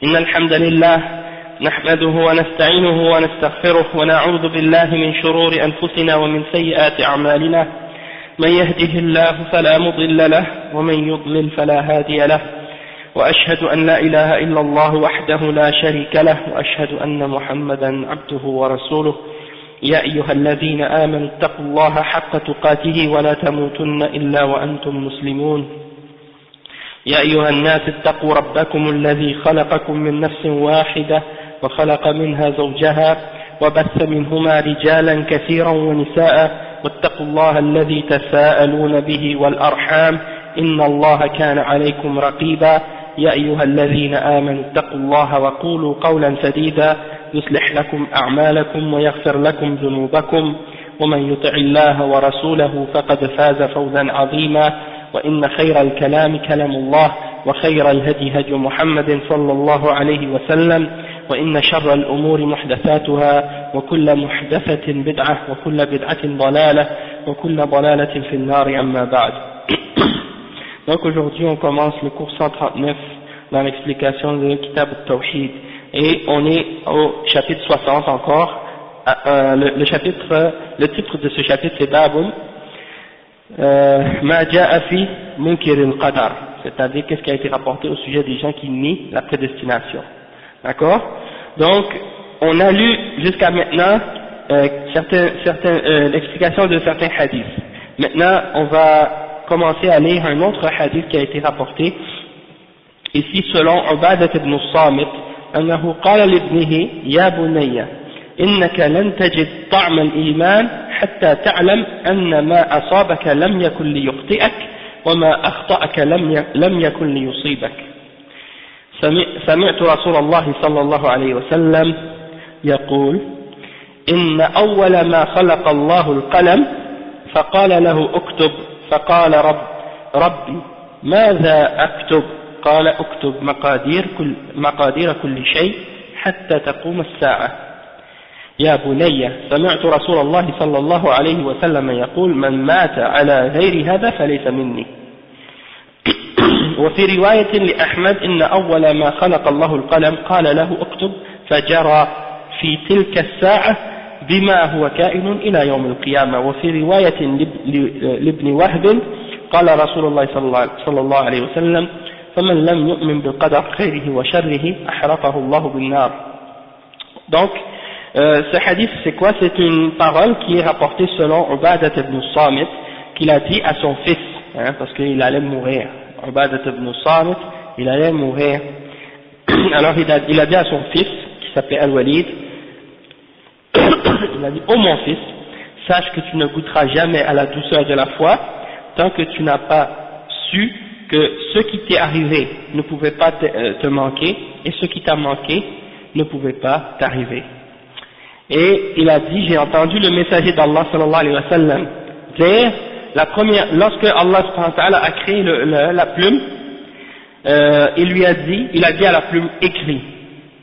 إن الحمد لله نحمده ونستعينه ونستغفره ونعوذ بالله من شرور أنفسنا ومن سيئات أعمالنا من يهده الله فلا مضل له ومن يضلل فلا هادي له وأشهد أن لا إله إلا الله وحده لا شريك له وأشهد أن محمدا عبده ورسوله يا أيها الذين آمنوا اتقوا الله حق تقاته ولا تموتن إلا وأنتم مسلمون يا أيها الناس اتقوا ربكم الذي خلقكم من نفس واحدة وخلق منها زوجها وبث منهما رجالا كثيرا ونساء واتقوا الله الذي تساءلون به والأرحام إن الله كان عليكم رقيبا يا أيها الذين آمنوا اتقوا الله وقولوا قولا سديدا يصلح لكم أعمالكم ويغفر لكم ذنوبكم ومن يطع الله ورسوله فقد فاز فوزا عظيما وإن خير الكلام كلام الله وخير الهدي هدي محمد صلى الله عليه وسلم وإن شر الأمور محدثاتها وكل محدثة بدعة وكل بدعة ضلالة وكل ضلالة في النار أما بعد. Donc aujourd'hui on commence le cours 139 dans l'explication de Kitab al-Tawhid et on est au chapitre 60 encore. Le titre de ce chapitre c'est Babun Ma ja'a fi munkir al-qadar, c'est-à-dire qu'est-ce qui a été rapporté au sujet des gens qui nient la prédestination. D'accord? Donc on a lu jusqu'à maintenant l'explication de certains hadiths. Maintenant on va commencer à lire un autre hadith qui a été rapporté ici selon Ubadah ibn Samit أنه قال لابنه يا بني إنك لن تجد طعم الإيمان حتى تعلم أن ما أصابك لم يكن ليخطئك وما أخطأك لم يكن ليصيبك. سمعت رسول الله صلى الله عليه وسلم يقول إن أول ما خلق الله القلم فقال له اكتب فقال ربي ماذا أكتب؟ قال اكتب مقادير كل شيء حتى تقوم الساعة. يا بني سمعت رسول الله صلى الله عليه وسلم يقول من مات على غير هذا فليس مني. وفي رواية لأحمد إن أول ما خلق الله القلم قال له اكتب فجرى في تلك الساعة بما هو كائن إلى يوم القيامة. وفي رواية لابن وهب قال رسول الله صلى الله عليه وسلم فمن لم يؤمن بالقدر خيره وشره أحرقه الله بالنار. Donc ce hadith c'est quoi? C'est une parole qui est rapportée selon Ubadah ibn Samit qu'il a dit à son fils, parce qu'il allait mourir. Ubadah ibn Samit, il allait mourir. Alors il a dit à son fils qui s'appelait Al-Walid, il a dit ô mon fils, sache que tu ne goûteras jamais à la douceur de la foi tant que tu n'as pas su que ce qui t'est arrivé ne pouvait pas te manquer et ce qui t'a manqué ne pouvait pas t'arriver. Et il a dit, j'ai entendu le messager d'Allah sallallahu alayhi wa sallam dire, lorsque Allah subhanahu wa ta'ala a créé la plume, il a dit à la plume écris,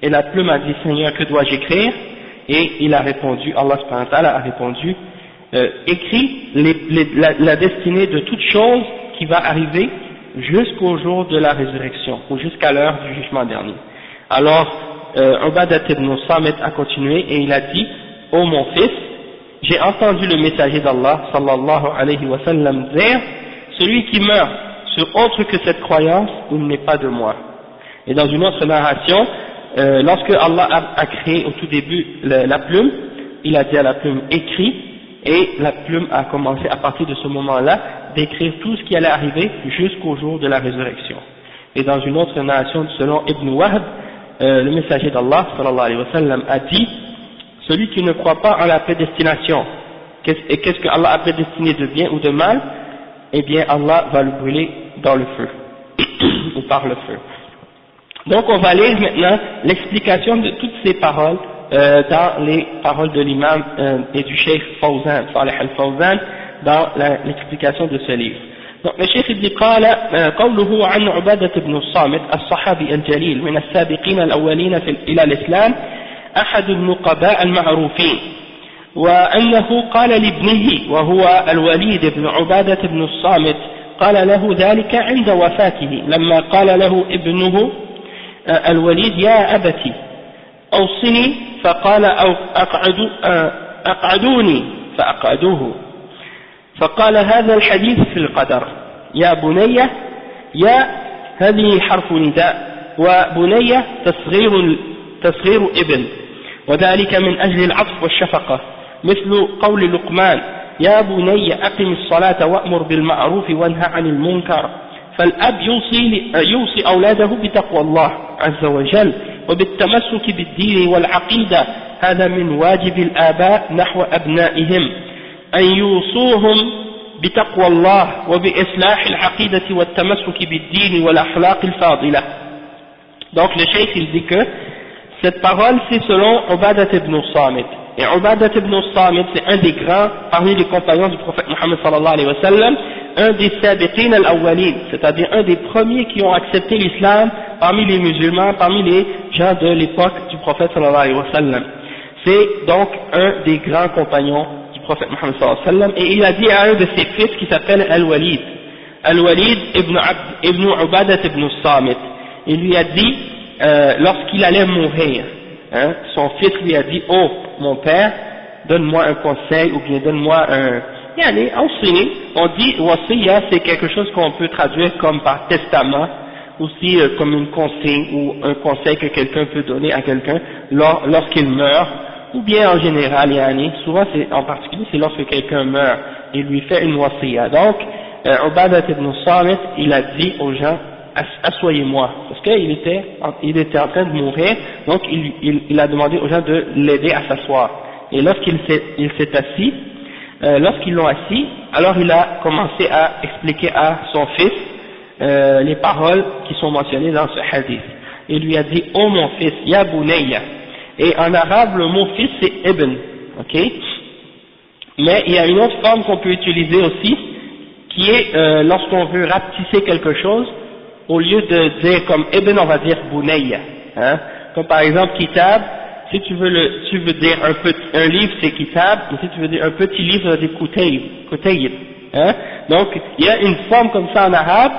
et la plume a dit Seigneur que dois-je écrire? Et il a répondu, Allah subhanahu wa ta'ala a répondu, écris la destinée de toute chose qui va arriver jusqu'au jour de la résurrection, ou jusqu'à l'heure du jugement dernier. Alors, Ubadah ibn Samit a continué et il a dit, ô mon fils, j'ai entendu le messager d'Allah sallallahu alayhi wa sallam dire, celui qui meurt sur autre que cette croyance, il n'est pas de moi. Et dans une autre narration, lorsque Allah a créé au tout début la plume, il a dit à la plume écris, et la plume a commencé à partir de ce moment-là d'écrire tout ce qui allait arriver jusqu'au jour de la résurrection. Et dans une autre narration selon Ibn Wahb, le messager d'Allah sallallahu alayhi wa sallam a dit, celui qui ne croit pas en la prédestination, et qu'est-ce que Allah a prédestiné de bien ou de mal, eh bien Allah va le brûler dans le feu, ou par le feu. Donc on va lire maintenant l'explication de toutes ces paroles dans les paroles de l'imam et du cheikh Fawzan, Salih al-Fawzan, dans l'explication de ce livre. Donc le cheikh dit قال قوله عن عبادة بن الصامت الصحابي الجليل من السابقين الأولين إلى الإسلام أحد النقباء المعروفين وأنه قال لابنه وهو الوليد بن عبادة بن الصامت قال له ذلك عند وفاته لما قال له ابنه الوليد يا أبتي أوصني فقال أقعدوني فأقعدوه فقال هذا الحديث في القدر يا بني يا هذه حرف نداء وبني تصغير ابن وذلك من أجل العطف والشفقة مثل قول لقمان يا بني أقم الصلاة وأمر بالمعروف وانهى عن المنكر فالأب يوصي أولاده بتقوى الله عز وجل وبالتمسك بالدين والعقيدة هذا من واجب الآباء نحو أبنائهم أن يوصوهم بتقوى الله وبإصلاح العقيدة والتمسك بالدين والأخلاق الفاضلة. Donc le cheikh il dit que cette parole c'est selon Ubadat ibn Samit. Et Ubadat ibn Samit c'est un des grands parmi les compagnons du prophète Muhammad sallallahu alayhi wa sallam, un des sabiqin al-awwalin, c'est-à-dire un des premiers qui ont accepté l'islam parmi les musulmans, parmi les gens de l'époque du prophète sallallahu alayhi wa sallam. C'est donc un des grands compagnons du prophète Muhammad sallallahu alayhi wa sallam, et il a dit à un de ses fils qui s'appelle Al-Walid, Al-Walid ibn Ubadat ibn Samit, il lui a dit, lorsqu'il allait mourir, hein, son fils lui a dit, oh mon père, donne-moi un conseil, ou bien donne-moi un, on dit wasiya, c'est quelque chose qu'on peut traduire comme par testament, aussi comme une consigne ou un conseil que quelqu'un peut donner à quelqu'un lorsqu'il meurt, ou bien en général, souvent en particulier c'est lorsque quelqu'un meurt, il lui fait une wasiya. Donc Ubadat ibn Samit, il a dit aux gens, assoyez-moi, parce qu'il était en train de mourir, donc il a demandé aux gens de l'aider à s'asseoir. Et lorsqu'il s'est assis, lorsqu'ils l'ont assis, alors il a commencé à expliquer à son fils les paroles qui sont mentionnées dans ce hadith. Il lui a dit, oh mon fils, ya bunayya. Et en arabe, le mot fils c'est ibn, ok? Mais il y a une autre forme qu'on peut utiliser aussi, qui est lorsqu'on veut rapetisser quelque chose, au lieu de dire comme ibn, on va dire bunayya, hein? Comme par exemple kitab, si tu veux dire un livre c'est kitab, mais si tu veux dire un petit livre, ça veut dire kutayib, hein? Donc il y a une forme comme ça en arabe,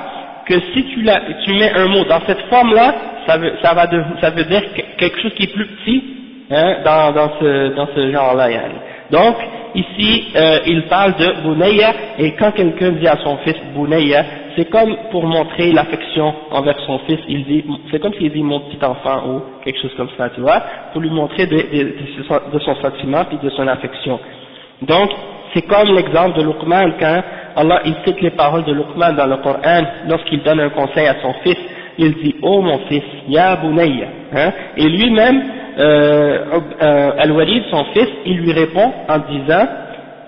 que si tu mets un mot dans cette forme là, ça veut dire quelque chose qui est plus petit, hein, dans ce genre là. Donc ici il parle de bunayya, et quand quelqu'un dit à son fils bunayya, c'est comme pour montrer l'affection envers son fils, c'est comme s'il dit mon petit enfant ou quelque chose comme ça, tu vois, pour lui montrer de son sentiment et de son affection. Donc c'est comme l'exemple de Luqman, quand Allah il cite les paroles de Luqman dans le Coran, lorsqu'il donne un conseil à son fils, il dit oh mon fils, ya bunayya, hein, et lui-même Al-Walid, son fils, il lui répond en disant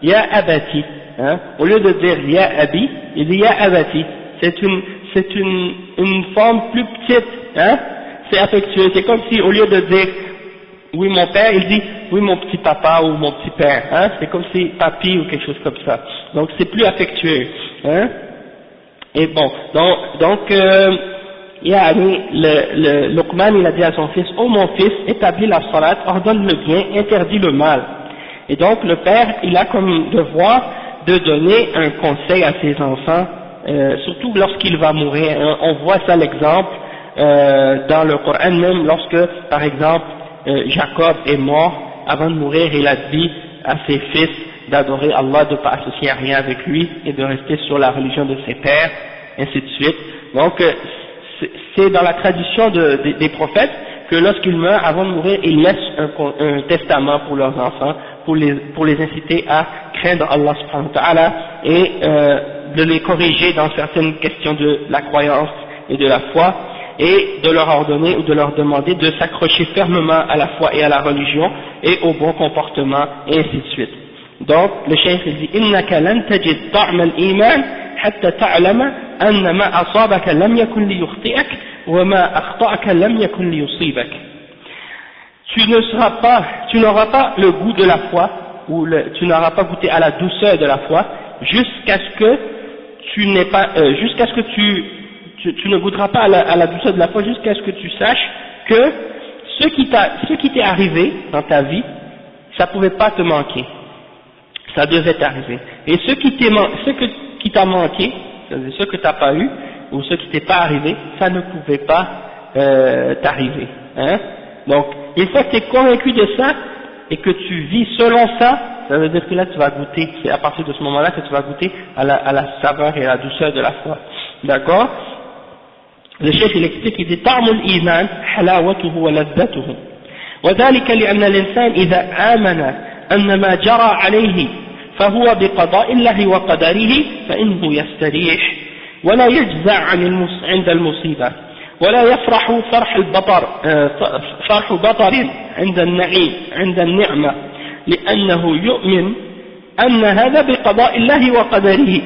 ya abati, hein, au lieu de dire ya abi, il dit ya abati. C'est une forme plus petite, hein, c'est affectueux, c'est comme si au lieu de dire oui mon père, il dit oui mon petit papa ou mon petit père, hein, c'est comme si papi ou quelque chose comme ça. Donc c'est plus affectueux, hein. Et bon, donc Luqman il a dit à son fils, oh mon fils, établis la salat, ordonne le bien, interdis le mal. Et donc le père il a comme devoir de donner un conseil à ses enfants, surtout lorsqu'il va mourir. On voit ça l'exemple dans le Coran même, lorsque par exemple Jacob est mort, avant de mourir il a dit à ses fils d'adorer Allah, de ne pas associer à rien avec lui et de rester sur la religion de ses pères, ainsi de suite. Donc c'est dans la tradition des prophètes que lorsqu'ils meurent, avant de mourir, ils laissent un testament pour leurs enfants, pour les inciter à craindre Allah subhanahu wa ta'ala et de les corriger dans certaines questions de la croyance et de la foi, et de leur ordonner ou de leur demander de s'accrocher fermement à la foi et à la religion et au bon comportement, et ainsi de suite. Donc le cheikh dit innaka lan tajid ta'ma al-iman hatta ta'lama anna ma asabaka lam yakun li yukhti'ak wa ma akhta'aka lam yakun li yusibak. Tu n'auras pas le goût de la foi, ou tu n'auras pas goûté à la douceur de la foi jusqu'à ce que tu ne goûteras pas à la douceur de la foi jusqu'à ce que tu saches que ce qui t'est arrivé dans ta vie, ça pouvait pas te manquer, ça devait t'arriver. Et ce qui t'a manqué, c'est-à-dire ce que t'as pas eu ou ce qui t'est pas arrivé, ça ne pouvait pas t'arriver. Hein? Donc, une fois que tu es convaincu de ça, et que tu vis selon ça, ça veut dire que là tu vas goûter, c'est à partir de ce moment-là que tu vas goûter à la saveur et à la douceur de la foi. D'accord? Le chef il explique, il dit طعم الإيمان حلاوته ولذته وذلك لأن الإنسان إذا آمن أن ما جرى عليه فهو بقضاء الله وقدره فإنه يستريح ولا يجزع عند المصيبة ولا يفرح فرح بطر عند النعيم عند النعمة لأنه يؤمن أن هذا بقضاء الله وقدره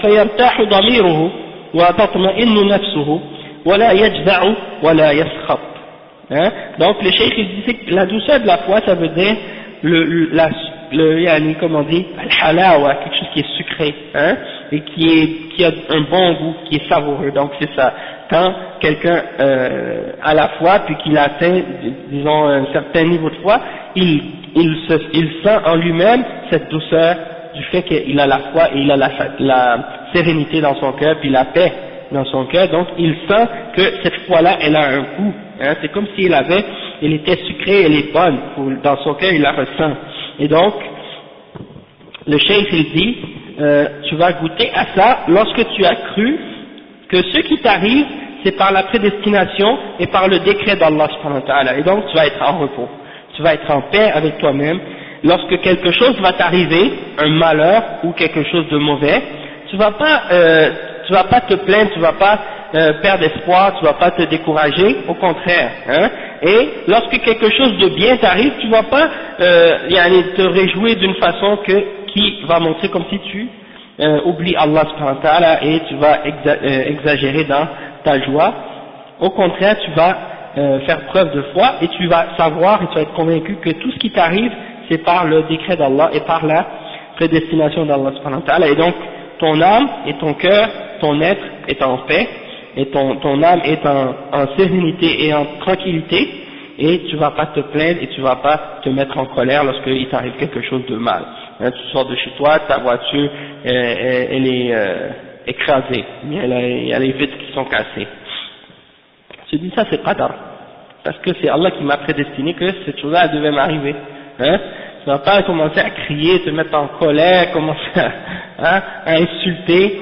فيرتاح ضميره وتطمئن نفسه ولا يجزع ولا يسخط. Donc le cheikh il dit que la douceur de la foi ça veut dire comment on dit, al-halawa, quelque chose qui est sucré, hein, et qui a un bon goût, qui est savoureux. Donc c'est ça. Quand quelqu'un a la foi, puis qu'il atteint, disons, un certain niveau de foi, il sent en lui-même cette douceur du fait qu'il a la foi et il a la sérénité dans son cœur, puis la paix dans son cœur. Donc il sent que cette foi-là, elle a un goût. Hein, c'est comme si elle était sucrée, elle est bonne. Dans son cœur, il la ressent. Et donc, le cheikh il dit, tu vas goûter à ça lorsque tu as cru que ce qui t'arrive, c'est par la prédestination et par le décret d'Allah subhanahu wa ta'ala. Et donc, tu vas être en repos. Tu vas être en paix avec toi-même. Lorsque quelque chose va t'arriver, un malheur ou quelque chose de mauvais, tu vas pas te plaindre, tu vas pas perdre espoir, tu vas pas te décourager, au contraire, hein. Et lorsque quelque chose de bien t'arrive, tu vas pas te réjouir d'une façon qui va montrer comme si tu oublies Allah subhanahu wa ta'ala et tu vas exagérer dans ta joie. Au contraire, tu vas faire preuve de foi et tu vas savoir et tu vas être convaincu que tout ce qui t'arrive, c'est par le décret d'Allah et par la prédestination d'Allah subhanahu wa ta'ala. Et donc, ton âme et ton cœur, ton être est en paix, et ton âme est en sérénité et en tranquillité, et tu vas pas te plaindre et tu vas pas te mettre en colère lorsqu'il t'arrive quelque chose de mal. Hein, tu sors de chez toi, ta voiture, elle est écrasée, il y a les vitres qui sont cassées. Tu dis ça c'est qadar, parce que c'est Allah qui m'a prédestiné que cette chose-là devait m'arriver. Hein, tu vas pas commencer à crier, te mettre en colère, commencer à insulter.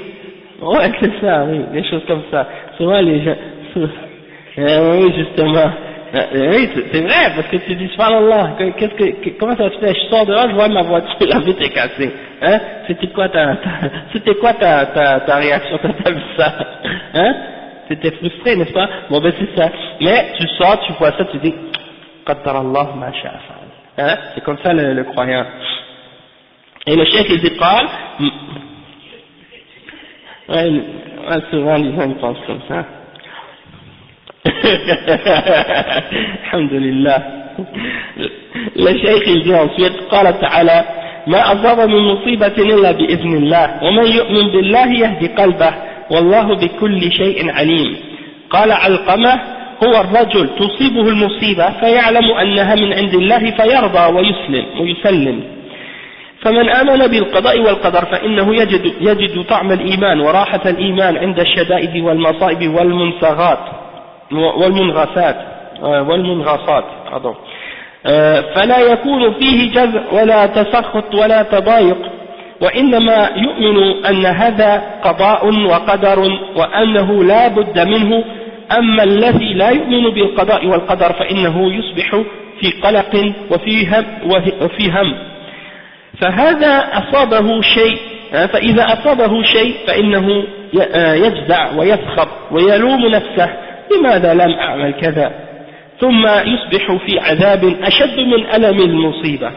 Ouais, c'est ça, oui, des choses comme ça. Souvent les gens, oui, justement, oui, c'est vrai, parce que tu dis, subhanallah, comment ça se fait, je sors dehors, je vois ma voiture, la vitre est cassée, hein, c'était quoi ta réaction quand t'as vu ça, hein, t'étais frustré, n'est-ce pas? Bon ben c'est ça, mais tu sors, tu vois ça, tu dis, qaddarallah ma sha'a fa'al, hein, c'est comme ça le croyant. Et le cheikh il dit, ouais, souvent les gens ils pensent comme ça. Alhamdulillah. Le cheikh il dit ensuite, قال تعالى ما أصاب من مصيبة إلا بإذن الله ومن يؤمن بالله يهدي قلبه والله بكل شيء عليم. قال علقمة هو الرجل تصيبه المصيبة فيعلم أنها من عند الله فيرضى ويسلم. فمن آمن بالقضاء والقدر فإنه يجد طعم الإيمان وراحة الإيمان عند الشدائد والمصائب والمنغصات فلا يكون فيه جزع ولا تسخط ولا تضايق وإنما يؤمن أن هذا قضاء وقدر وأنه لا بد منه. أما الذي لا يؤمن بالقضاء والقدر فإنه يصبح في قلق وفي هم فهذا أصابه شيء فإذا أصابه شيء فإنه يجزع ويسخط ويلوم نفسه لماذا لم أعمل كذا ثم يصبح في عذاب أشد من ألم المصيبة.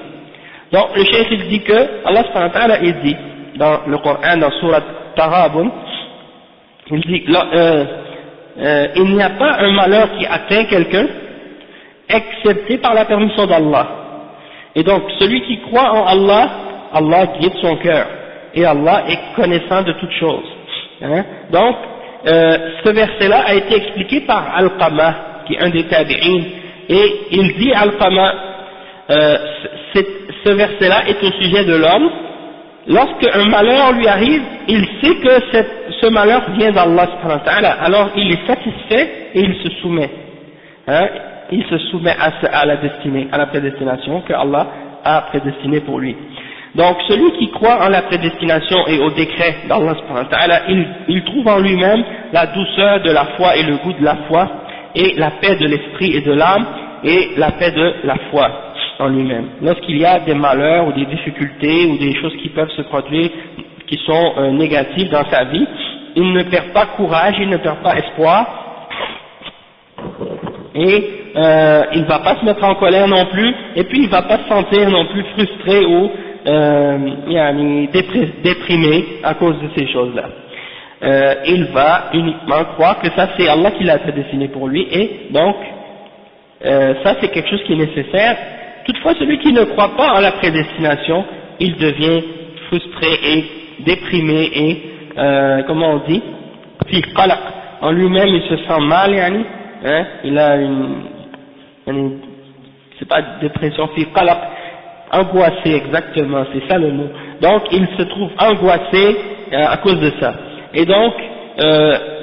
Donc le cheikh il dit que Allah subhanahu wa ta'ala il dit dans le Coran dans sourate Taghabun, il dit il n'y a pas un malheur qui atteint quelqu'un excepté par la permission d'Allah. Et donc celui qui croit en Allah, Allah guide son cœur et Allah est connaissant de toutes choses. Hein? Donc ce verset-là a été expliqué par Alqama, qui est un des tabi'in, et il dit Alqama, ce verset-là est au sujet de l'homme, lorsque un malheur lui arrive, il sait que ce malheur vient d'Allah subhanahu wa ta'ala, alors il est satisfait et il se soumet. Hein, il se soumet à la destinée, à la prédestination que Allah a prédestinée pour lui. Donc celui qui croit en la prédestination et au décret d'Allah subhanahu wa ta'ala, il trouve en lui-même la douceur de la foi et le goût de la foi, et la paix de l'esprit et de l'âme, et la paix de la foi en lui-même. Lorsqu'il y a des malheurs ou des difficultés ou des choses qui peuvent se produire qui sont négatives dans sa vie, il ne perd pas courage, il ne perd pas espoir, et il ne va pas se mettre en colère non plus, et puis il ne va pas se sentir non plus frustré ou déprimé à cause de ces choses-là. Il va uniquement croire que ça c'est Allah qui l'a prédestiné pour lui, et donc ça c'est quelque chose qui est nécessaire. Toutefois, celui qui ne croit pas en la prédestination, il devient frustré et déprimé et comment on dit, fi qalaq, en lui-même il se sent mal, hein, il a c'est pas dépression, fi qalaq, angoissé, exactement, c'est ça le mot. Donc il se trouve angoissé à cause de ça. Et donc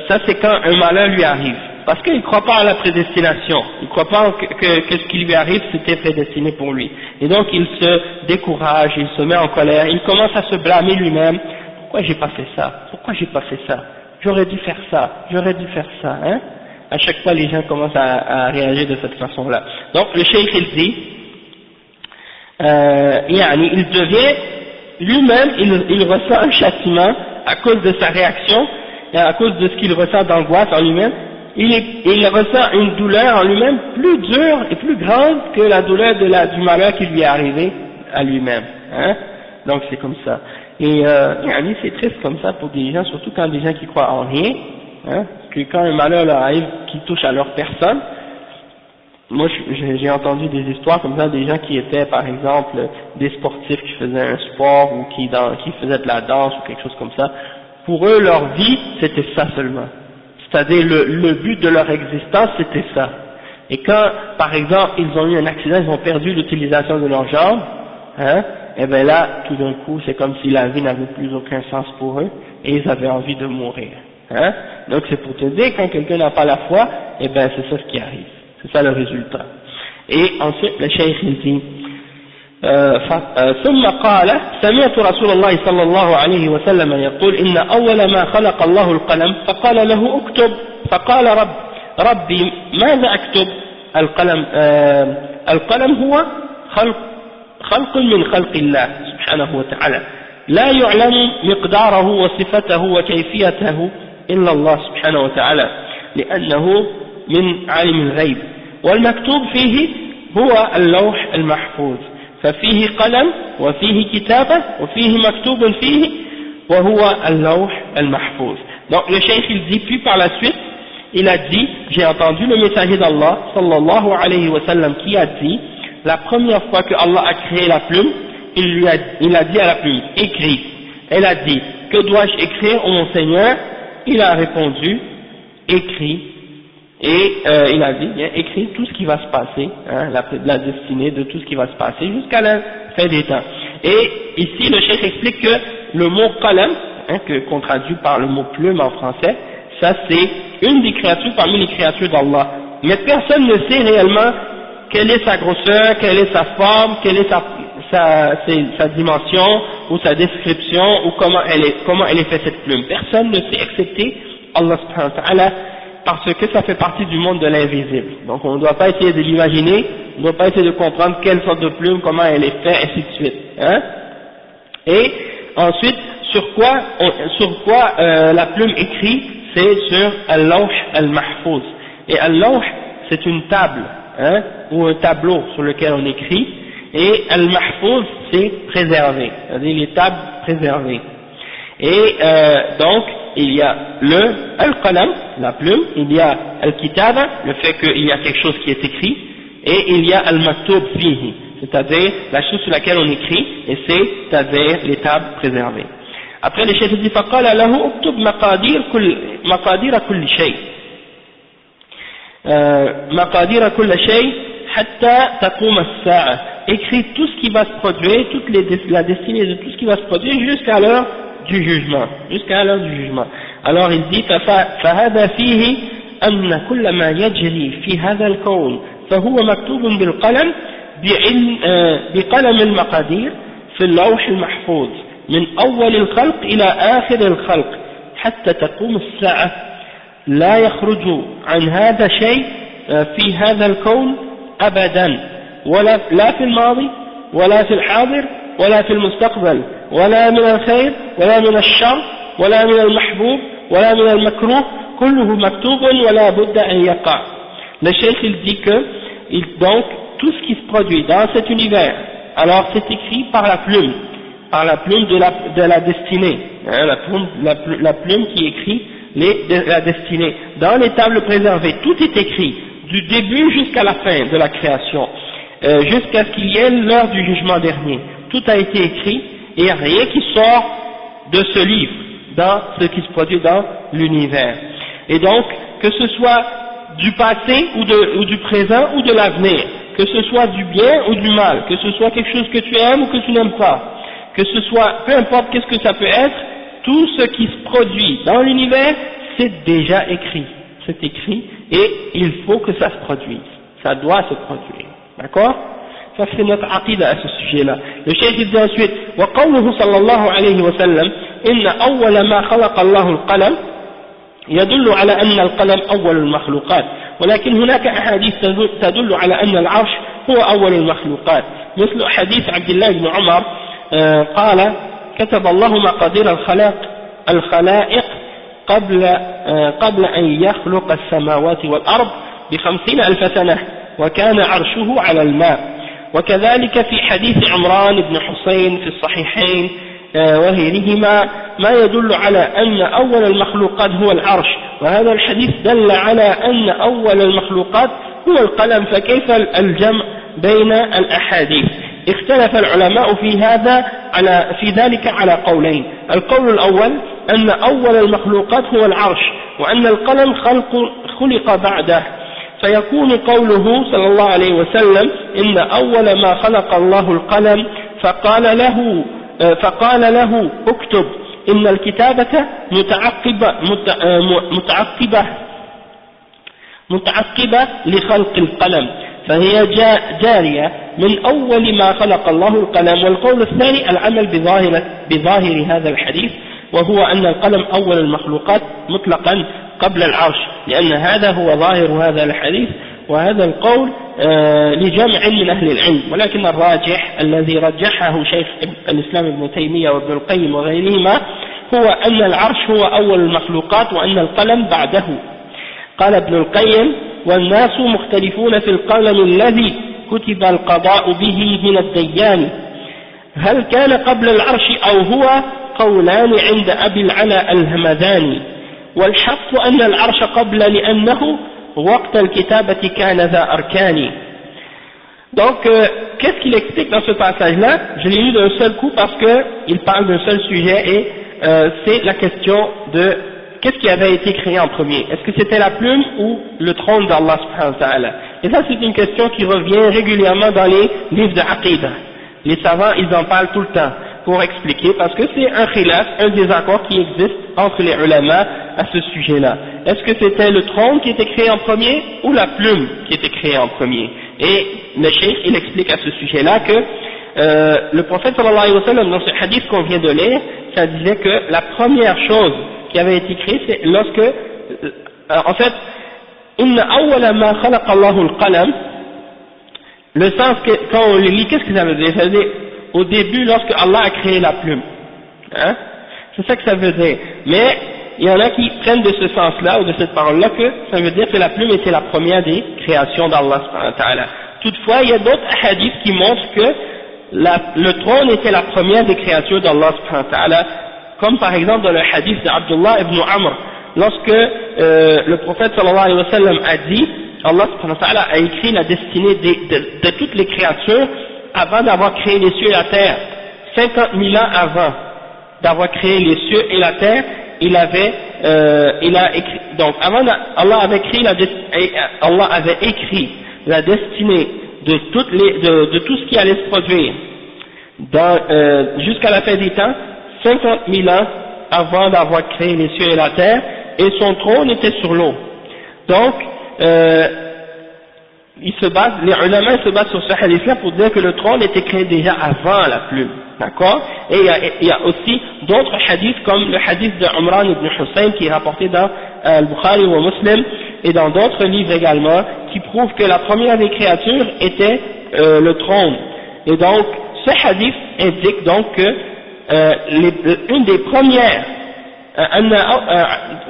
ça c'est quand un malheur lui arrive, parce qu'il ne croit pas à la prédestination, il ne croit pas que ce qui lui arrive c'était prédestiné pour lui. Et donc il se décourage, il se met en colère, il commence à se blâmer lui-même. Pourquoi j'ai pas fait ça? Pourquoi j'ai pas fait ça? J'aurais dû faire ça, j'aurais dû faire ça, hein? À chaque fois les gens commencent à réagir de cette façon-là. Donc le cheikh il dit, il devient lui-même, il ressent un châtiment à cause de sa réaction, et à cause de ce qu'il ressent d'angoisse en lui-même. Il ressent une douleur en lui-même plus dure et plus grande que la douleur du malheur qui lui est arrivé à lui-même, hein? Donc c'est comme ça. Et c'est triste comme ça pour des gens, surtout quand des gens qui croient en rien, hein, que quand un malheur leur arrive qui touche à leur personne. Moi j'ai entendu des histoires comme ça, des gens qui étaient par exemple des sportifs qui faisaient un sport ou qui faisaient de la danse ou quelque chose comme ça. Pour eux leur vie c'était ça seulement, c'est-à-dire le but de leur existence c'était ça. Et quand par exemple ils ont eu un accident, ils ont perdu l'utilisation de leurs jambes, hein, et bien là tout d'un coup c'est comme si la vie n'avait plus aucun sens pour eux et ils avaient envie de mourir, hein. Donc c'est pour te dire, quand quelqu'un n'a pas la foi, et bien c'est ça ce qui arrive, c'est ça le résultat. Et ensuite le cheikh il dit ثم قال سمعت رسول الله صلى الله عليه وسلم يقول إن أول ما خلق الله القلم فقال له اكتب فقال ربي ماذا أكتب؟ القلم هو خلق من خلق الله سبحانه وتعالى لا يعلم مقداره وصفته وكيفيته إلا الله سبحانه وتعالى لأنه من عالم الغيب والمكتوب فيه هو اللوح المحفوظ ففيه قلم وفيه كتابة وفيه مكتوب فيه وهو اللوح المحفوظ. Donc le cheikh il dit, puis par la suite il a dit, j'ai entendu le messager d'Allah sallallahu alayhi wa sallam qui a dit, la première fois que Allah a créé la plume, il a dit à la plume, écris. Elle a dit, que dois-je écrire ô mon Seigneur? Il a répondu, écris. Et il a dit, bien, écris tout ce qui va se passer, hein, la destinée de tout ce qui va se passer jusqu'à la fin des temps. Et ici le cheikh explique que le mot qalam, hein, qu'on traduit par le mot plume en français, ça c'est une des créatures parmi les créatures d'Allah. Mais personne ne sait réellement quelle est sa grosseur, quelle est sa forme, quelle est sa dimension ou sa description ou comment elle est faite cette plume. Personne ne sait excepté Allah subhanahu wa ta'ala, parce que ça fait partie du monde de l'invisible. Donc on ne doit pas essayer de l'imaginer, on ne doit pas essayer de comprendre quelle sorte de plume, comment elle est faite, ainsi de suite. Hein? Et ensuite, sur quoi la plume écrit, c'est sur al-lawh al-mahfouz. Et al-lawh, c'est une table, hein, ou un tableau sur lequel on écrit, et al-mahfouz, c'est préservé, c'est-à-dire les tables préservées. Et donc, il y a le al-qalam, la plume, il y a al-kitaba, le fait qu'il y a quelque chose qui est écrit, et il y a al-maktub fihi, c'est-à-dire la chose sur laquelle on écrit, et c'est-à-dire les tables préservées. Après le chef dit فقال له اكتب مقادير كل شيء مقادير كل شيء حتى تقوم الساعة écrit tout ce qui va se produire, la destinée de tout ce qui va se produire jusqu'à l'heure du jugement, Alors il dit فهذا فيه أن كل ما يجري في هذا الكون فهو مكتوب بالقلم بقلم المقادير في اللوح المحفوظ من أول الخلق إلى آخر الخلق حتى تقوم الساعة لا يخرج عن هذا شيء في هذا الكون أبدا لا في الماضي ولا في الحاضر ولا في المستقبل ولا من الخير ولا من الشر ولا من المحبوب ولا من المكروه كله مكتوب ولا بد أن يقع. Le cheikh il dit que donc tout ce qui se produit dans cet univers, alors c'est écrit par la plume de la destinée, hein, la plume qui écrit la destinée. Dans les tables préservées, tout est écrit, du début jusqu'à la fin de la création, jusqu'à ce qu'il y ait l'heure du jugement dernier. Tout a été écrit et il n'y a rien qui sort de ce livre dans ce qui se produit dans l'univers. Et donc, que ce soit du passé ou du présent ou de l'avenir, que ce soit du bien ou du mal, que ce soit quelque chose que tu aimes ou que tu n'aimes pas, que ce soit, peu importe qu'est-ce que ça peut être, tout ce qui se produit dans l'univers, c'est déjà écrit. C'est écrit et il faut que ça se produise. Ça doit se produire. D'accord? Ça c'est notre aqida à ce sujet-là. Le cheikh dit ensuite, وقوله صلى الله عليه وسلم إن أول ما خلق الله القلم يدل على أن القلم أول المخلوقات ولكن هناك أحاديث تدل على أن العرش هو أول المخلوقات مثل حديث عبد الله بن عمر قال كتب الله مقادير الخلائق قبل أن يخلق السماوات والأرض ب50,000 سنة وكان عرشه على الماء. وكذلك في حديث عمران بن حسين في الصحيحين وغيرهما ما يدل على أن أول المخلوقات هو العرش وهذا الحديث دل على أن أول المخلوقات هو القلم فكيف الجمع بين الأحاديث؟ اختلف العلماء في ذلك على قولين. القول الأول أن أول المخلوقات هو العرش وأن القلم خلق بعده فيكون قوله صلى الله عليه وسلم إن أول ما خلق الله القلم فقال له اكتب إن الكتابة متعقبة لخلق القلم فهي جارية من أول ما خلق الله القلم. والقول الثاني العمل بظاهر هذا الحديث وهو أن القلم أول المخلوقات مطلقا قبل العرش لأن هذا هو ظاهر هذا الحديث وهذا القول لجمع من أهل العلم ولكن الراجح الذي رجحه شيخ الإسلام ابن تيمية وابن القيم وغيرهما هو أن العرش هو أول المخلوقات وأن القلم بعده. قال ابن القيم والناس مختلفون في القلم الذي كتب القضاء به من الديان هل كان قبل العرش أو هو قولان عند أبي العلا الهمداني والحق أن العرش قبل لأنه وقت الكتابة كان ذا أركان. Donc, qu'est-ce qu'il explique dans ce passage-là? Je l'ai lu d'un seul coup parce qu'il parle d'un seul sujet et c'est la question de qu'est-ce qui avait été créé en premier? Est-ce que c'était la plume ou le trône d'Allah subhanahu wa ta'ala? Et ça c'est une question qui revient régulièrement dans les livres de Aqidah. Les savants ils en parlent tout le temps pour expliquer parce que c'est un khilaf, un désaccord qui existe entre les ulama à ce sujet-là. Est-ce que c'était le trône qui était créé en premier ou la plume qui était créée en premier? Et le cheikh il explique à ce sujet-là que le prophète sallallahu alayhi wa sallam dans ce hadith qu'on vient de lire, ça disait que la première chose qui avait été créée c'est lorsque en fait inna awwala ma khalaqa Allahu al-qalam, le sens que quand on le lit qu'est-ce que ça veut dire? Ça veut dire au début lorsque Allah a créé la plume, hein? C'est ça que ça veut dire. Mais il y en a qui prennent de ce sens-là ou de cette parole-là que ça veut dire que la plume était la première des créations d'Allah subhanahu wa ta'ala. Toutefois, il y a d'autres hadiths qui montrent que le trône était la première des créatures d'Allah subhanahu wa ta'ala, comme par exemple dans le hadith d'Abdullah ibn Amr, lorsque le prophète sallallahu alayhi wa sallam a dit, Allah subhanahu wa ta'ala a écrit la destinée de toutes les créatures avant d'avoir créé les cieux et la terre, 50 000 ans avant d'avoir créé les cieux et la terre, il a écrit, donc avant Allah avait écrit la destinée de tout ce qui allait se produire jusqu'à la fin des temps, 50 000 ans avant d'avoir créé les cieux et la terre, et son trône était sur l'eau. Donc, les ulama se basent sur ce hadith-là pour dire que le trône était créé déjà avant la plume, d'accord? Et il y a aussi d'autres hadiths comme le hadith de Umran ibn Hussein qui est rapporté dans Al-Bukhari ou Muslim et dans d'autres livres également, qui prouvent que la première des créatures était le trône. Et donc, ce hadith indique donc que une des premières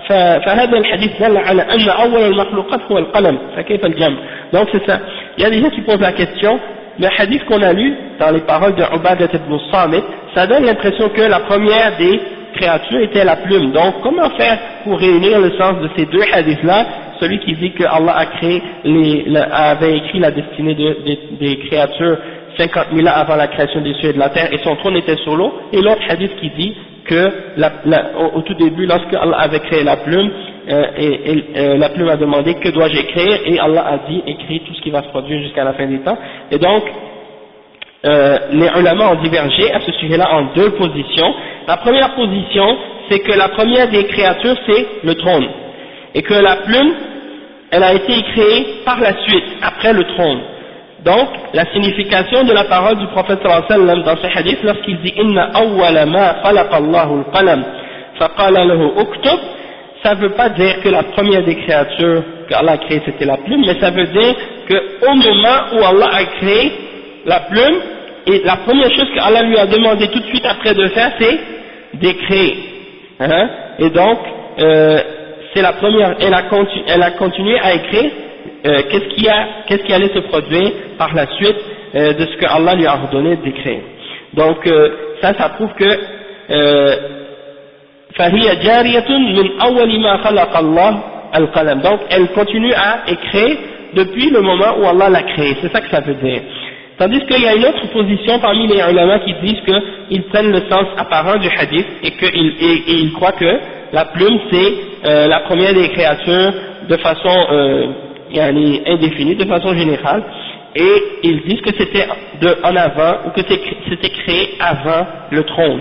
فهذا الحديث دل على أن أول المخلوقات هو القلم فكيف الجمع. Donc c'est ça. Il y a des gens qui posent la question, le hadith qu'on a lu dans les paroles de Ubadah ibn Samit, ça donne l'impression que la première des créatures était la plume. Donc comment faire pour réunir le sens de ces deux hadiths-là, celui qui dit que Allah a créé avait écrit la destinée des créatures 50 000 ans avant la création des cieux et de la terre et son trône était sur l'eau, et l'autre hadith qui dit que au tout début, lorsque Allah avait créé la plume, la plume a demandé que dois-je écrire, et Allah a dit écris tout ce qui va se produire jusqu'à la fin des temps. Et donc les ulama ont divergé à ce sujet-là en deux positions. La première position, c'est que la première des créatures c'est le trône, et que la plume elle a été créée par la suite, après le trône. Donc, la signification de la parole du prophète sallallahu alayhi wa sallam dans ce hadith, lorsqu'il dit « Inna awwala ma khalaqa Allahu al-qalam, faqala lahu uktub », ça ne veut pas dire que la première des créatures qu'Allah a créée c'était la plume, mais ça veut dire qu'au moment où Allah a créé la plume, et la première chose qu'Allah lui a demandé tout de suite après de faire, c'est d'écrire. Hein? Et donc, c'est la première, elle a continué à écrire qu'est-ce qui allait se produire par la suite de ce que Allah lui a ordonné d'écrire. Donc ça prouve que فهي جارية من أول ما خلق الله القلم. Donc elle continue à écrire depuis le moment où Allah l'a créé, c'est ça que ça veut dire. Tandis qu'il y a une autre position parmi les ulama qui disent qu'ils prennent le sens apparent du hadith et qu'ils croient que la plume c'est la première des créatures de façon indéfinie, de façon générale, et ils disent que c'était en avant, ou que c'était créé avant le trône.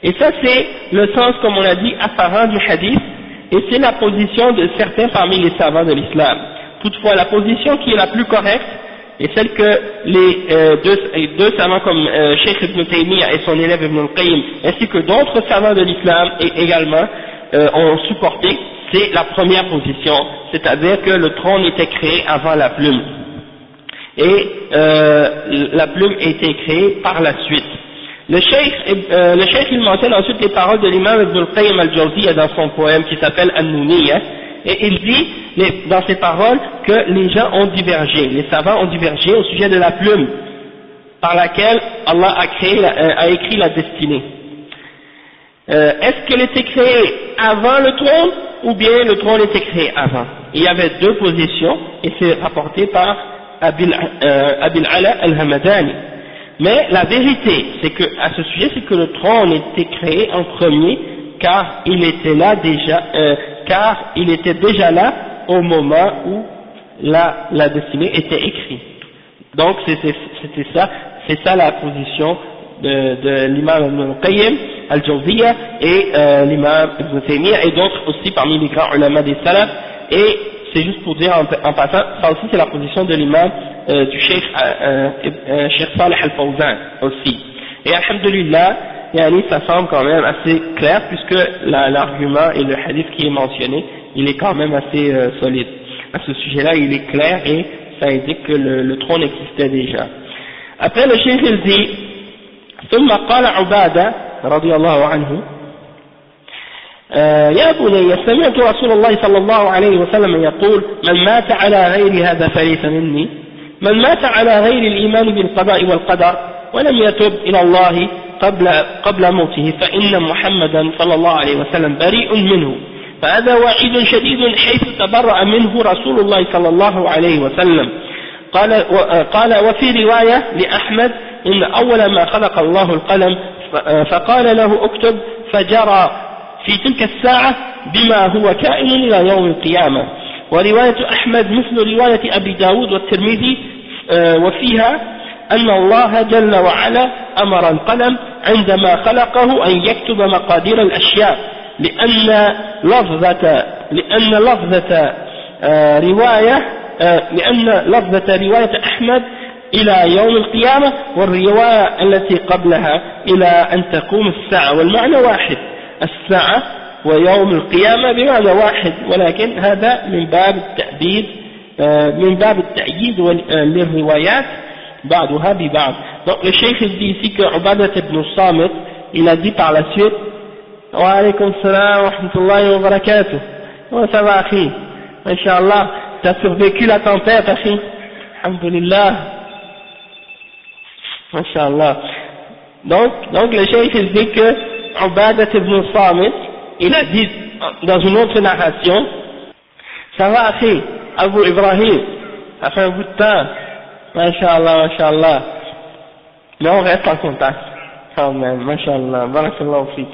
Et ça c'est le sens, comme on a dit, apparent du hadith, et c'est la position de certains parmi les savants de l'islam. Toutefois, la position qui est la plus correcte, et celle que les deux savants comme Cheikh Ibn Taymiyyah et son élève Ibn al-Qayyim, ainsi que d'autres savants de l'islam également ont supporté, c'est la première position, c'est-à-dire que le trône était créé avant la plume, et la plume a été créée par la suite. Le cheikh il mentionne ensuite les paroles de l'imam Ibn al-Qayyim al-Jawziyya dans son poème qui s'appelle An-Nuniyya, et il dit dans ses paroles que les gens ont divergé, les savants ont divergé au sujet de la plume par laquelle Allah a écrit la destinée. Est-ce qu'elle était créée avant le trône ou bien le trône était créé avant? Il y avait deux positions et c'est rapporté par Abil Ala al-Hamadani. Mais la vérité, c'est que à ce sujet, c'est que le trône était créé en premier, car il était déjà là au moment où la destinée était écrite. Donc c'est ça la position de l'imam Ibn al-Qayyim al-Jawziyya et l'imam Ibn Taymiyyah et d'autres aussi parmi les grands ulama des salaf. Et c'est juste pour dire en passant, ça aussi c'est la position de l'imam du Cheikh Salih al-Fawzan aussi. Et alhamdulillah, ça semble quand même assez clair puisque l'argument et le hadith qui est mentionné, il est quand même assez solide. À ce sujet-là, il est clair et ça indique que le trône existait déjà. Après le Cheikh il dit ثم قال عبادة رضي الله عنه يا بني سمعت رسول الله صلى الله عليه وسلم يقول من مات على غير هذا فليس مني من مات على غير الإيمان بالقضاء والقدر ولم يتب إلى الله قبل موته فإن محمدا صلى الله عليه وسلم بريء منه فهذا وعيد شديد حيث تبرأ منه رسول الله صلى الله عليه وسلم قال وفي رواية لأحمد إن أول ما خلق الله القلم فقال له اكتب فجرى في تلك الساعة بما هو كائن إلى يوم القيامة. ورواية أحمد مثل رواية أبي داود والترمذي وفيها أن الله جل وعلا أمر القلم عندما خلقه أن يكتب مقادير الأشياء لأن لفظة رواية أحمد إلى يوم القيامة والرواية التي قبلها إلى أن تقوم الساعة، والمعنى واحد، الساعة ويوم القيامة بمعنى واحد، ولكن هذا من باب التأييد للروايات بعضها ببعض. Donc le cheikh dit ici que Ubadat ibn Samit, il a dit par la suite: wa alaykum salam wa rahmatullahi wa barakatuh. Oh, ça va, akhi, Inch'Allah, t'as survécu la tempête, akhi, alhamdulillah, Inch'Allah. Donc le cheikh il dit que Ubadat ibn Samit, il a dit dans une autre narration: ça va, akhi, Abu Ibrahim, ça fait un bout de temps, Masha'Allah, Masha'Allah. Mais on reste en contact quand même, Masha'Allah, Barakallahu fik.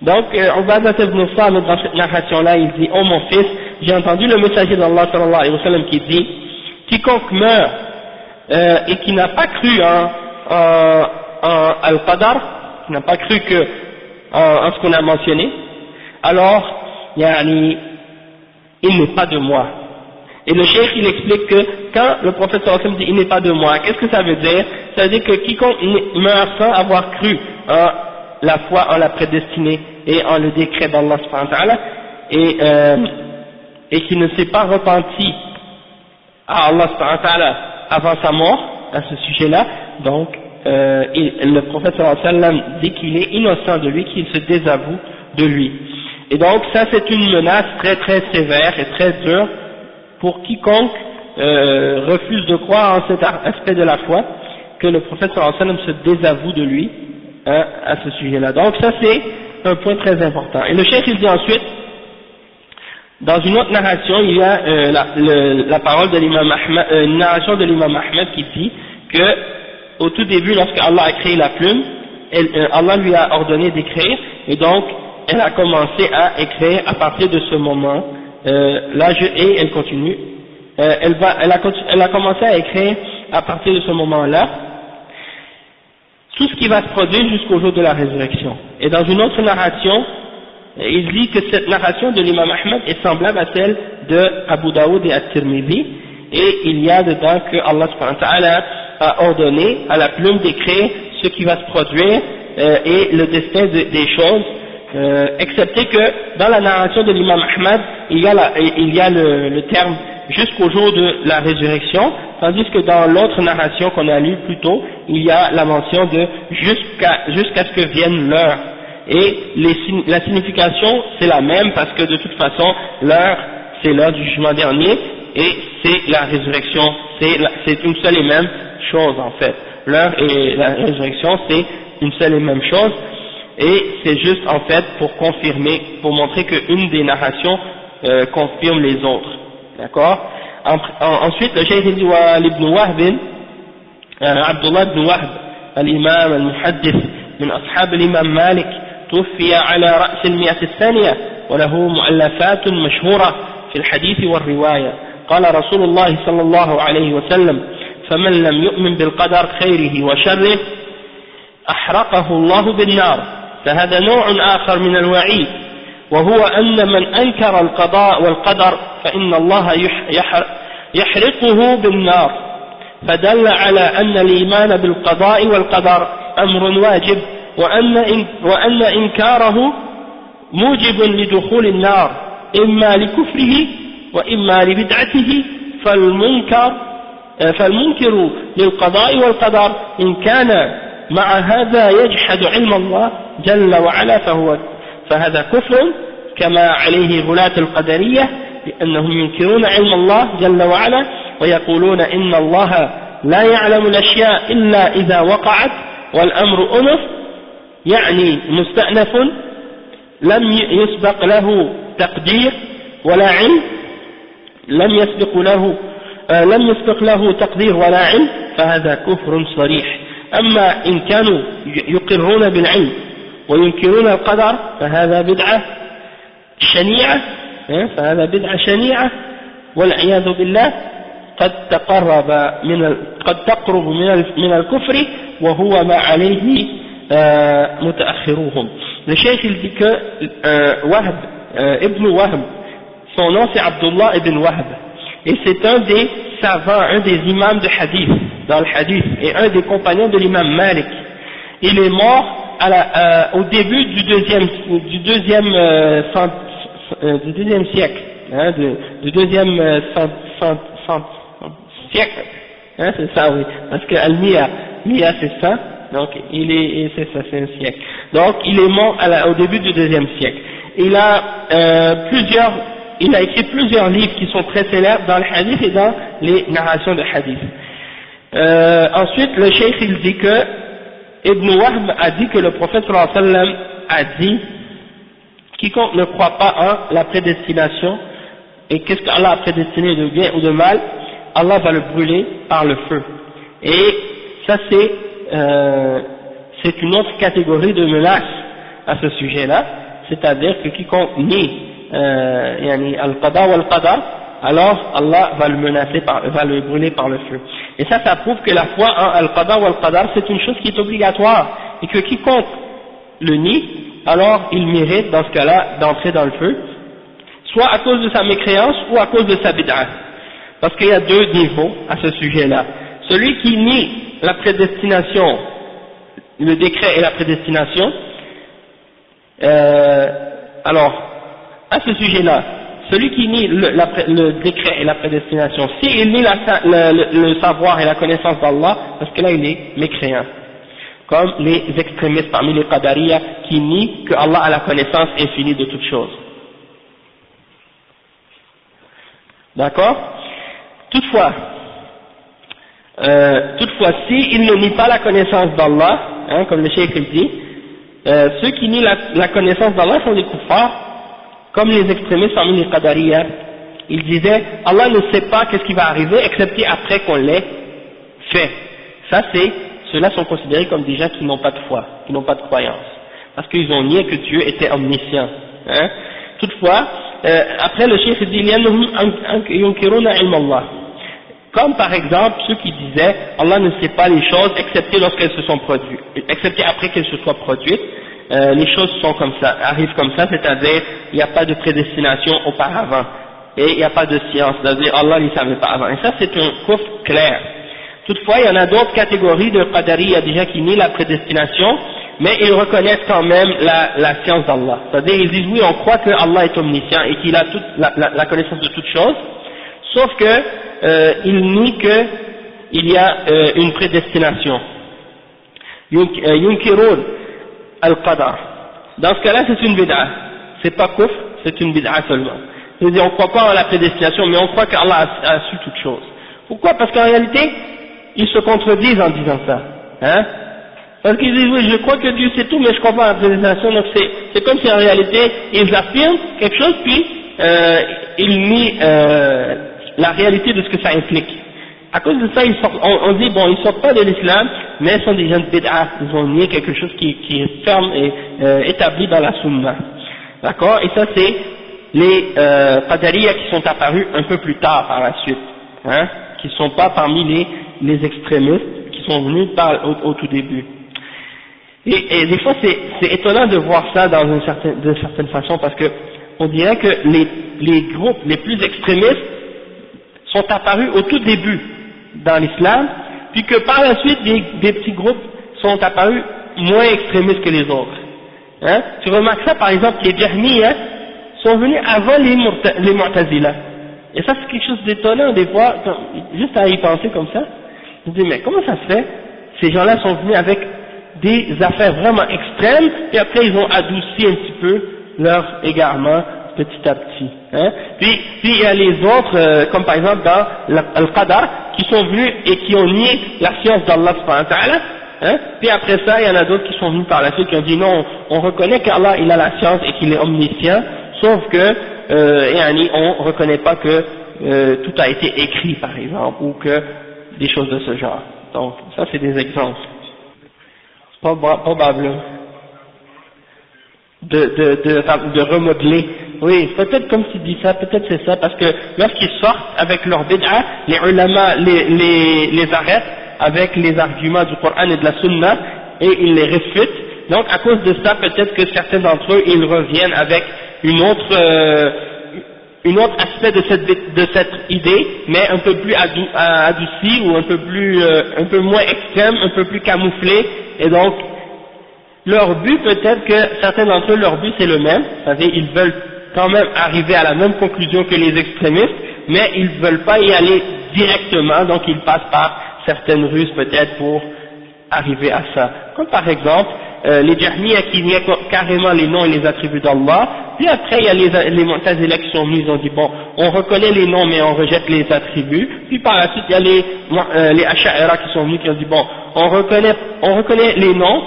Donc, Ubadat ibn Samit, dans cette narration-là, il dit: oh mon fils, j'ai entendu le messager d'Allah sallallahu alayhi wa sallam qui dit: quiconque meurt et qui n'a pas cru en Al-Qadar, qui n'a pas cru en ce qu'on a mentionné, alors, il n'est pas de moi. Et le cheikh il explique que quand le prophète sallallahu alayhi wa sallam dit il n'est pas de moi, qu'est-ce que ça veut dire? Ça veut dire que quiconque meurt sans avoir cru en la foi, en la prédestinée et en le décret d'Allah subhanahu wa ta'ala, et qui ne s'est pas repenti à Allah subhanahu wa ta'ala avant sa mort à ce sujet-là, donc le prophète sallallahu alayhi wa sallam dit qu'il est innocent de lui, qu'il se désavoue de lui. Et donc ça c'est une menace très très sévère et très dure pour quiconque refuse de croire en cet aspect de la foi, que le prophète sallallahu alayhi wa sallam se désavoue de lui à ce sujet-là. Donc ça c'est un point très important. Et le cheikh il dit ensuite, dans une autre narration, il y a la parole de l'imam Ahmed, une narration de l'imam Ahmed qui dit que au tout début, lorsque Allah a créé la plume, Allah lui a ordonné d'écrire, et donc elle a commencé à écrire à partir de ce moment. Et elle continue, elle a commencé à écrire à partir de ce moment-là tout ce qui va se produire jusqu'au jour de la résurrection. Et dans une autre narration, il dit que cette narration de l'imam Ahmed est semblable à celle de Abu Daoud et At-Tirmidhi, et il y a dedans que Allah subhanahu wa ta'ala a ordonné à la plume d'écrire ce qui va se produire et le destin des choses, excepté que dans la narration de l'imam Ahmad, il y a le terme jusqu'au jour de la résurrection, tandis que dans l'autre narration qu'on a lue plus tôt, il y a la mention de jusqu'à ce que vienne l'heure. Et la signification c'est la même, parce que de toute façon l'heure c'est l'heure du jugement dernier, et c'est la résurrection, c'est une seule et même chose en fait. L'heure et la résurrection c'est une seule et même chose. Et c'est juste en fait pour confirmer, pour montrer qu'une des narrations confirme les autres. D'accord? Ensuite, le cheikh dit ibn Wahb, Abdullah ibn Wahb, al-Imam al-Muhaddith, من أصحاب الإمام مالك، توفي على رأس المئة الثانية، وله مؤلفات مشهورة في الحديث والرواية. قال رسول الله صلى الله عليه وسلم: فمن لم يؤمن بالقدر خيره وشره أحرقه الله بالنار. فهذا نوع آخر من الوعيد، وهو أن من أنكر القضاء والقدر فإن الله يحرقه بالنار، فدل على أن الإيمان بالقضاء والقدر أمر واجب، وأن إنكاره موجب لدخول النار، إما لكفره وإما لبدعته. فالمنكر للقضاء والقدر إن كان مع هذا يجحد علم الله جل وعلا فهذا كفر، كما عليه غلاة القدرية، لأنهم ينكرون علم الله جل وعلا ويقولون إن الله لا يعلم الأشياء إلا إذا وقعت، والأمر أنف، يعني مستأنف لم يسبق له تقدير ولا علم، لم يسبق له تقدير ولا علم، فهذا كفر صريح. أما إن كانوا يقرون بالعلم وينكرون القدر فهذا بدعة شنيعة، والعياذ بالله. قد تقرب من الكفر وهو ما عليه متأخروهم. Le cheikh il dit que Wahb, Ibn Wahb, son nom c'est Abdullah ibn Wahb, et c'est un des savants, un des imams de hadith, dans le hadith, et un des compagnons de l'imam Malik. Il est mort au début du deuxième siècle, hein, du deuxième siècle, hein, c'est ça, oui, parce que Al-Miya c'est ça, donc c'est ça, c'est un siècle. Donc il est mort au début du deuxième siècle. Il a écrit plusieurs livres qui sont très célèbres dans le hadith et dans les narrations de hadith. Ensuite, le cheikh il dit que Ibn Wahb a dit que le prophète sallallahu alayhi wa sallam a dit: quiconque ne croit pas en la prédestination, et qu'est-ce qu'Allah a prédestiné de bien ou de mal, Allah va le brûler par le feu. Et ça c'est une autre catégorie de menace à ce sujet-là, c'est-à-dire que quiconque nie al-qada ou al-qadar, alors Allah va le menacer, va le brûler par le feu. Et ça prouve que la foi en al-qada ou al-qadar c'est une chose qui est obligatoire, et que quiconque le nie, alors il mérite dans ce cas-là d'entrer dans le feu, soit à cause de sa mécréance ou à cause de sa bid'ah. Parce qu'il y a deux niveaux à ce sujet-là. Celui qui nie la prédestination, le décret et la prédestination, alors, à ce sujet-là, celui qui nie le décret et la prédestination, s'il nie le savoir et la connaissance d'Allah, parce que là il est mécréant. Comme les extrémistes parmi les Qadariya qui nient que Allah a la connaissance infinie de toutes choses. D'accord? Toutefois, s'il ne nie pas la connaissance d'Allah, hein, comme le cheikh dit, ceux qui nient la connaissance d'Allah sont des kuffars, comme les extrémistes parmi les Qadariya. Ils disaient, Allah ne sait pas qu'est-ce qui va arriver, excepté après qu'on l'ait fait. Ceux-là sont considérés comme des gens qui n'ont pas de foi, qui n'ont pas de croyance, parce qu'ils ont nié que Dieu était omniscient. Hein. Toutefois, après le cheikh dit, comme par exemple ceux qui disaient Allah ne sait pas les choses excepté lorsqu'elles se sont produites, excepté après qu'elles se soient produites, les choses sont comme ça, arrivent comme ça, c'est-à-dire il n'y a pas de prédestination auparavant et il n'y a pas de science, c'est-à-dire Allah ne savait pas avant. Et ça c'est un kufr clair. Toutefois, il y en a d'autres catégories de Qadari, déjà qui nient la prédestination, mais ils reconnaissent quand même la science d'Allah. C'est-à-dire, ils disent oui, on croit que Allah est omniscient et qu'il a toute la connaissance de toutes choses, sauf que ils nient qu'il y a une prédestination. Yunkirun al-qadar. Dans ce cas-là, c'est une bid'a. C'est pas kufr, c'est une bid'a seulement. C'est-à-dire, on croit pas en la prédestination, mais on croit qu'Allah a su toutes choses. Pourquoi? Parce qu'en réalité, ils se contredisent en disant ça, hein? Parce qu'ils disent oui, je crois que Dieu sait tout, mais je crois pas à la prédestination. Donc c'est comme si en réalité ils affirment quelque chose puis ils nient la réalité de ce que ça implique. À cause de ça, on dit bon, ils sortent pas de l'islam, mais ils sont des gens de bid'a, ils ont nié quelque chose qui est ferme et établi dans la sunna. D'accord? Et ça c'est les Qadariya qui sont apparus un peu plus tard par la suite, hein? Qui ne sont pas parmi les extrémistes qui sont venus au tout début. Et des fois c'est étonnant de voir ça d'une certaine façon, parce que on dirait que les groupes les plus extrémistes sont apparus au tout début dans l'islam, puis que par la suite des petits groupes sont apparus moins extrémistes que les autres. Hein? Tu remarques ça par exemple, les Jahmiyyah sont venus avant les Mu'tazila. Et ça c'est quelque chose d'étonnant des fois, juste à y penser comme ça, je me dis mais comment ça se fait? Ces gens-là sont venus avec des affaires vraiment extrêmes, et après ils ont adouci un petit peu leur égarement petit à petit. Hein? Puis il y a les autres, comme par exemple dans Al-Qadar, qui sont venus et qui ont nié la science d'Allah subhanahu wa ta'ala. Hein? Puis après ça, il y en a d'autres qui sont venus par la suite qui ont dit non, on reconnaît qu'Allah il a la science et qu'il est omniscient, sauf que on ne reconnaît pas que tout a été écrit par exemple, ou que des choses de ce genre. Donc ça c'est des exemples. Probable de remodeler oui, peut-être comme tu dis ça, peut-être c'est ça, parce que lorsqu'ils sortent avec leur bid'a, les ulama les arrêtent avec les arguments du Coran et de la Sunna, et ils les réfutent. Donc à cause de ça, peut-être que certains d'entre eux, ils reviennent avec une autre aspect de cette idée, mais un peu plus adouci, ou un peu moins extrême, un peu plus camouflé, et donc leur but, peut-être que certains d'entre eux, leur but c'est le même, c'est-à-dire ils veulent quand même arriver à la même conclusion que les extrémistes, mais ils ne veulent pas y aller directement, donc ils passent par certaines ruses peut-être pour arriver à ça. Comme par exemple, les Jahmiya qui nient carrément les noms et les attributs d'Allah, puis après il y a les Mu'tazila qui sont venus, ils ont dit bon, on reconnaît les noms mais on rejette les attributs, puis par la suite il y a les Asha'ira qui sont venus qui ont dit bon, on reconnaît les noms,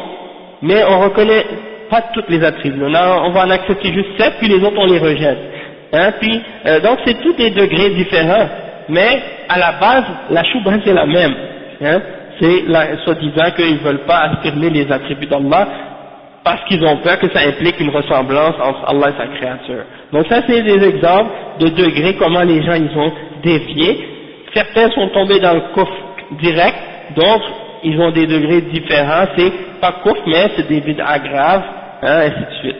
mais on reconnaît pas toutes les attributs, on va en accepter juste 7, puis les autres on les rejette. Hein, puis, donc c'est tous des degrés différents, mais à la base, la choubha c'est la même. Hein, c'est soi-disant qu'ils ne veulent pas affirmer les attributs d'Allah parce qu'ils ont peur que ça implique une ressemblance entre Allah et sa créature. Donc ça c'est des exemples de degrés, comment les gens ils ont dévié. Certains sont tombés dans le kufr direct, d'autres ils ont des degrés différents, c'est pas kufr mais c'est des bid'a graves, hein, ainsi de suite.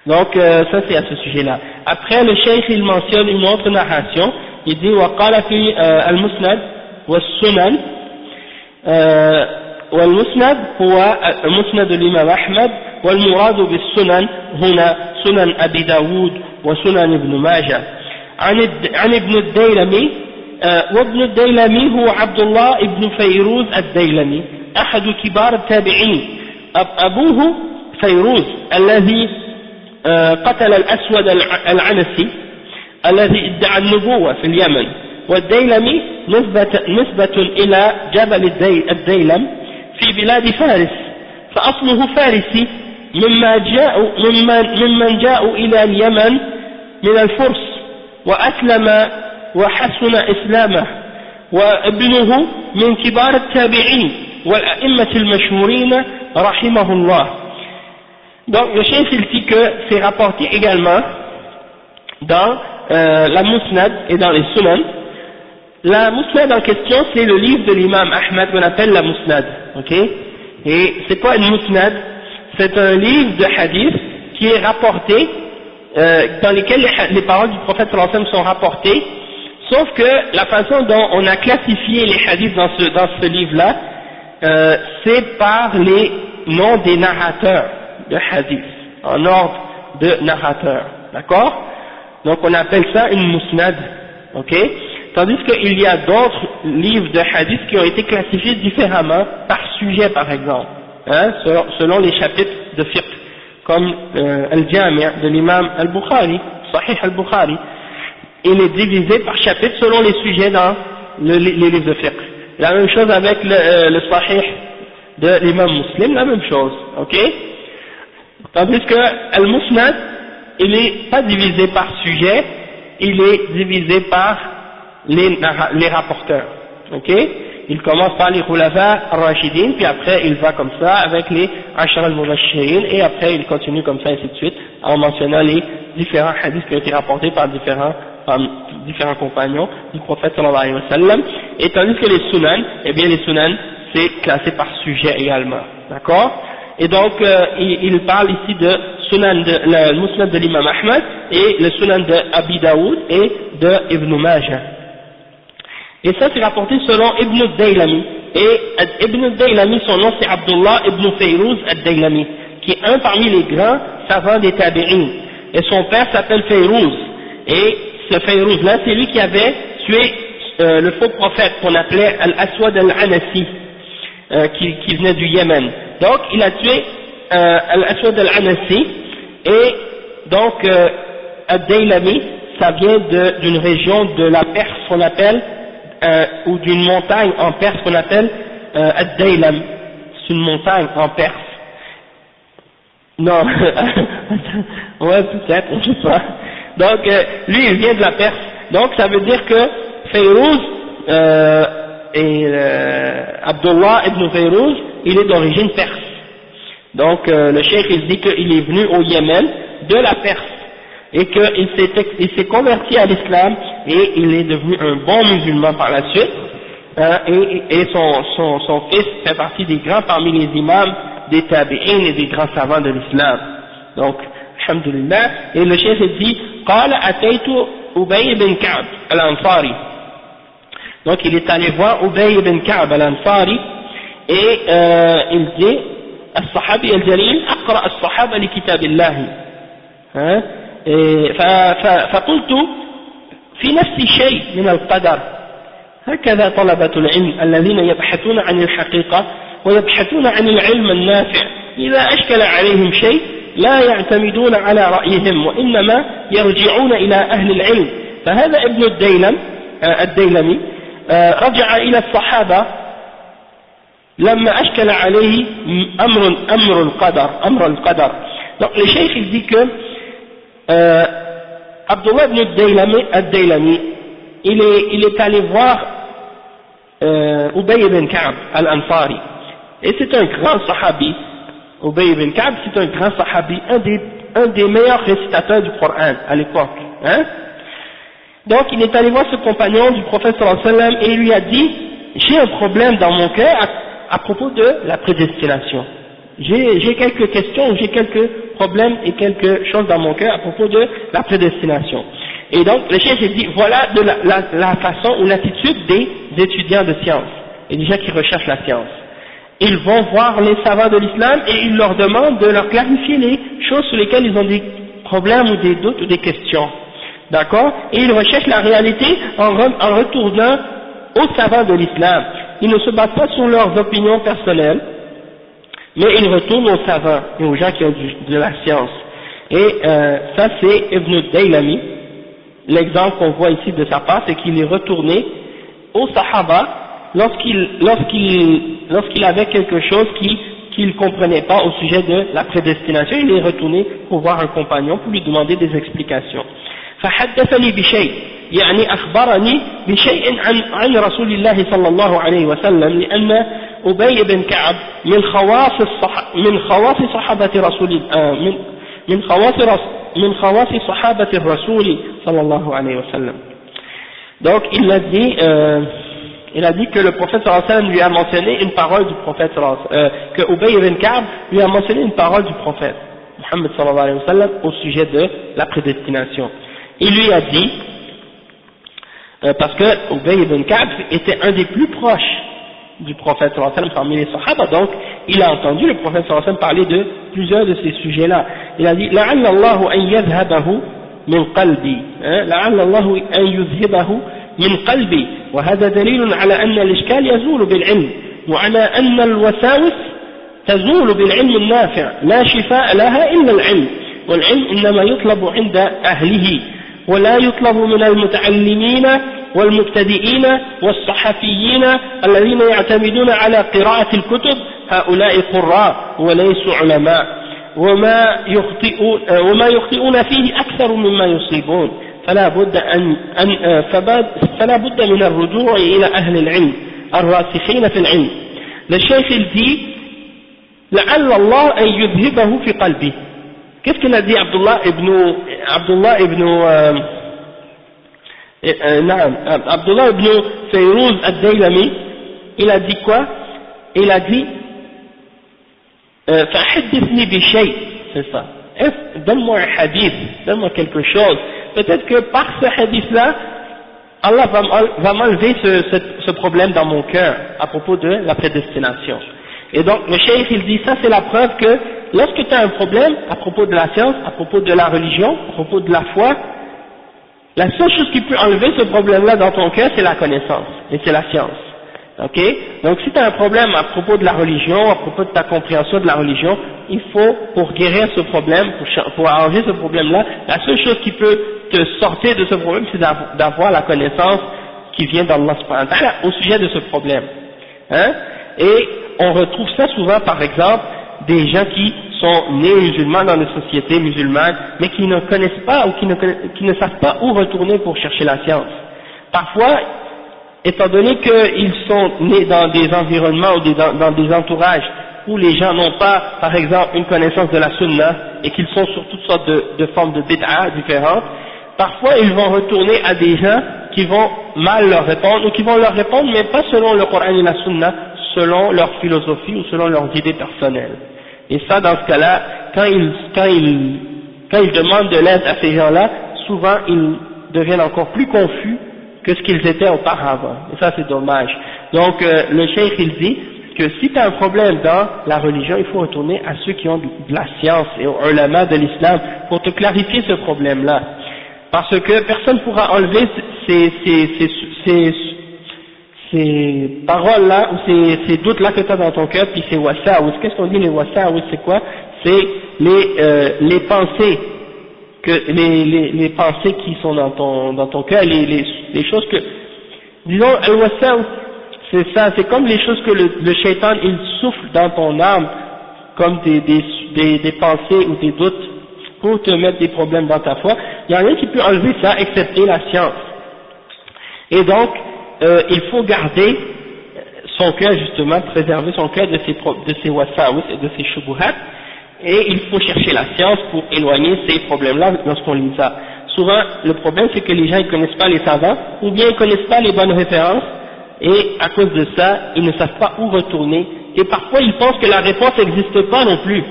Donc ça c'est à ce sujet-là. Après le cheikh il mentionne une autre narration, il dit وقال في المسند والسنن والمسند هو مسند الإمام أحمد والمراد بالسنن هنا سنن أبي داود وسنن ابن ماجه عن ابن الديلمي وابن الديلمي هو عبد الله ابن فيروز الديلمي أحد كبار التابعين أبوه فيروز الذي قتل الأسود العنسي الذي ادعى النبوة في اليمن والديلمي نسبة إلى جبل الديلم في بلاد فارس فأصله فارسي ممن جاءوا إلى اليمن من الفرس وأسلم وحسن إسلامه وابنه من كبار التابعين والأئمة المشهورين رحمه الله. Donc le chef il dit que c'est rapporté également dans la Musnad et dans les Sunan. La Musnad en question c'est le livre de l'imam Ahmad qu'on appelle la Musnad, ok? Et c'est quoi une Musnad? C'est un livre de hadith qui est rapporté, dans lesquels les paroles du prophète sallallahu alayhi wa sallam sont rapportées, sauf que la façon dont on a classifié les hadiths dans ce livre-là, c'est par les noms des narrateurs de hadith, en ordre de narrateur, d'accord? Donc on appelle ça une musnad, ok? Tandis qu'il y a d'autres livres de hadith qui ont été classifiés différemment par sujet par exemple, hein, selon les chapitres de fiqh, comme Al-Jami' de l'imam Al-Bukhari, Sahih Al-Bukhari, il est divisé par chapitre selon les sujets dans les livres de fiqh. La même chose avec le Sahih de l'imam Muslim, la même chose, ok? Tandis que Al-Musnad, il n'est pas divisé par sujet, il est divisé par les rapporteurs, ok? Il commence par les Khulafa al-Rashidin, puis après il va comme ça avec les Ashar al-Mubashirin, et après il continue comme ça, ainsi de suite, en mentionnant les différents hadiths qui ont été rapportés par différents compagnons du prophète sallallahu alayhi wa sallam. Et tandis que les Sunan, eh bien les Sunan, c'est classé par sujet également, d'accord? Et donc il parle ici de Sunan, le Musnad de l'imam Ahmad et le Sunan de Abi Daoud et de Ibn Majah. Et ça c'est rapporté selon Ibn al-Daylami. Et Ibn al-Daylami, son nom c'est Abdullah ibn Fayrouz al-Daylami, qui est un parmi les grands savants des Tabi'in. Et son père s'appelle Fayrouz. Et ce Fayrouz-là, c'est lui qui avait tué le faux prophète qu'on appelait Al-Aswad al-Anasi, qui venait du Yémen. Donc il a tué Al-Aswad al-Anasi, et donc Al-Daylami, ça vient d'une région de la Perse qu'on appelle, ou d'une montagne en Perse qu'on appelle Ad-Daylam. C'est une montagne en Perse. Non, ouais peut-être, je sais pas. Donc lui il vient de la Perse. Donc ça veut dire que Fayrouz et Abdullah ibn Fayrouz, il est d'origine perse. Donc le cheikh il dit qu'il est venu au Yémen de la Perse. et qu'il s'est converti à l'islam et il est devenu un bon musulman par la suite, et son fils fait partie des grands parmi les imams des tabi'in et des grands savants de l'islam. Donc, alhamdulillah, et le cheikh dit qala ataytu Ubay ibn Ka'b al-Ansari. Donc il est allé voir Ubay ibn Ka'b al-Ansari et il dit الصحابي الجليل أقرأ الصحابة لكتاب الله فقلت في نفسي شيء من القدر هكذا طلبة العلم الذين يبحثون عن الحقيقة ويبحثون عن العلم النافع إذا أشكل عليهم شيء لا يعتمدون على رأيهم وإنما يرجعون إلى أهل العلم. فهذا ابن الديلمي رجع إلى الصحابة لما أشكل عليه أمر القدر. Donc le cheikh il dit que Abdullah ibn al-Daylami il est allé voir Ubay ibn Ka'b al-Ansari, et c'est un grand sahabi. Ubay ibn Ka'b, c'est un grand sahabi, un des meilleurs récitateurs du Coran à l'époque. Donc il est allé voir ce compagnon du prophète sallallahu alayhi wa sallam et il lui a dit j'ai un problème dans mon cœur à propos de la prédestination. J'ai quelques questions, j'ai quelques problèmes et quelque chose dans mon cœur à propos de la prédestination. Et donc le cheikh dit voilà de la façon ou l'attitude des étudiants de science et des gens qui recherchent la science. Ils vont voir les savants de l'islam et ils leur demandent de leur clarifier les choses sur lesquelles ils ont des problèmes ou des doutes ou des questions. D'accord? Et ils recherchent la réalité en retournant aux savants de l'islam. Ils ne se basent pas sur leurs opinions personnelles, mais ils retournent aux savants et aux gens qui ont de la science. Et ça c'est Ibn al-Daylami. L'exemple qu'on voit ici de sa part, c'est qu'il est retourné aux Sahaba lorsqu'il avait quelque chose qu'il ne comprenait pas au sujet de la prédestination. Il est retourné pour voir un compagnon pour lui demander des explications. فحدثني بشيء يعني أخبرني بشيء عن رسول الله صلى الله عليه وسلم لأن أبي بن كعب من خواص صحابة رسول من خواص صحابة الرسول صلى الله عليه وسلم. Donc il a dit que le prophète sallallahu alayhi wa sallam lui a mentionné une parole du prophète que Ubay ibn Ka'b lui a mentionné une parole du prophète Muhammad sallallahu alayhi wa sallam au sujet de la prédestination. Il lui a dit, parce que Ubay ibn Ka'b était un des plus proches du prophète sallallahu alayhi wa sallam parmi les sahaba, donc il a entendu le prophète sallallahu alayhi wa sallam parler de plusieurs de ces sujets-là. Il a dit لعل الله أن يذهبه من قلبي لعل الله أن يذهبه من قلبي وهذا دليل على أن الإشكال يزول بالعلم وعلى أن الوساوس تزول بالعلم النافع لا شفاء لها إلا العلم والعلم إنما يطلب عند أهله ولا يطلب من المتعلمين والمبتدئين والصحفيين الذين يعتمدون على قراءة الكتب هؤلاء قراء وليسوا علماء وما يخطئون فيه أكثر مما يصيبون فلا بد من الرجوع إلى أهل العلم الراسخين في العلم. Le cheikh il dit لعل الله أن يذهبه في قلبي. Qu'est-ce qu'il a dit Abdullah ibn Fayrouz al-Daylami? Il a dit quoi? Il a dit فحدثني بشيء, c'est ça. Donne-moi un hadith, donne-moi quelque chose. Peut-être que par ce hadith-là, Allah va m'enlever ce problème dans mon cœur à propos de la prédestination. Et donc le cheikh il dit ça c'est la preuve que lorsque tu as un problème à propos de la science, à propos de la religion, à propos de la foi, la seule chose qui peut enlever ce problème-là dans ton cœur c'est la connaissance et c'est la science. Ok? Donc si tu as un problème à propos de la religion, à propos de ta compréhension de la religion, il faut, pour guérir ce problème, pour arranger ce problème-là, la seule chose qui peut te sortir de ce problème, c'est d'avoir la connaissance qui vient d'Allah subhanahu wa ta'ala au sujet de ce problème. Et on retrouve ça souvent, par exemple, des gens qui sont nés musulmans dans des sociétés musulmanes, mais qui ne connaissent pas ou qui ne savent pas où retourner pour chercher la science. Parfois, étant donné qu'ils sont nés dans des environnements ou dans des entourages où les gens n'ont pas, par exemple, une connaissance de la sunna, et qu'ils sont sur toutes sortes de formes de bid'a différentes, parfois ils vont retourner à des gens qui vont mal leur répondre, ou qui vont leur répondre, mais pas selon le Coran et la sunna, selon leur philosophie ou selon leurs idées personnelles. Et ça, dans ce cas-là, quand ils demandent de l'aide à ces gens-là, souvent ils deviennent encore plus confus que ce qu'ils étaient auparavant. Et ça, c'est dommage. Donc, le cheikh, il dit que si tu as un problème dans la religion, il faut retourner à ceux qui ont de la science et aux ulama de l'islam pour te clarifier ce problème-là. Parce que personne ne pourra enlever ces paroles-là, ou ces doutes-là que tu as dans ton cœur, puis ces wasa'wis. Qu'est-ce qu'on dit les wasa'wis, c'est quoi? C'est les pensées, les pensées qui sont dans ton cœur, les choses que, disons, al-wasa'wis, c'est ça, c'est comme les choses que le shaitan, il souffle dans ton âme, comme des pensées ou des doutes, pour te mettre des problèmes dans ta foi. Il n'y a rien qui peut enlever ça, excepté la science. Et donc, il faut garder son cœur, justement, préserver son cœur de ces wasa'wis et de ces shubuhat, et il faut chercher la science pour éloigner ces problèmes-là lorsqu'on les a. Souvent, le problème, c'est que les gens ne connaissent pas les savants, ou bien ils ne connaissent pas les bonnes références, et à cause de ça, ils ne savent pas où retourner, et parfois ils pensent que la réponse n'existe pas non plus.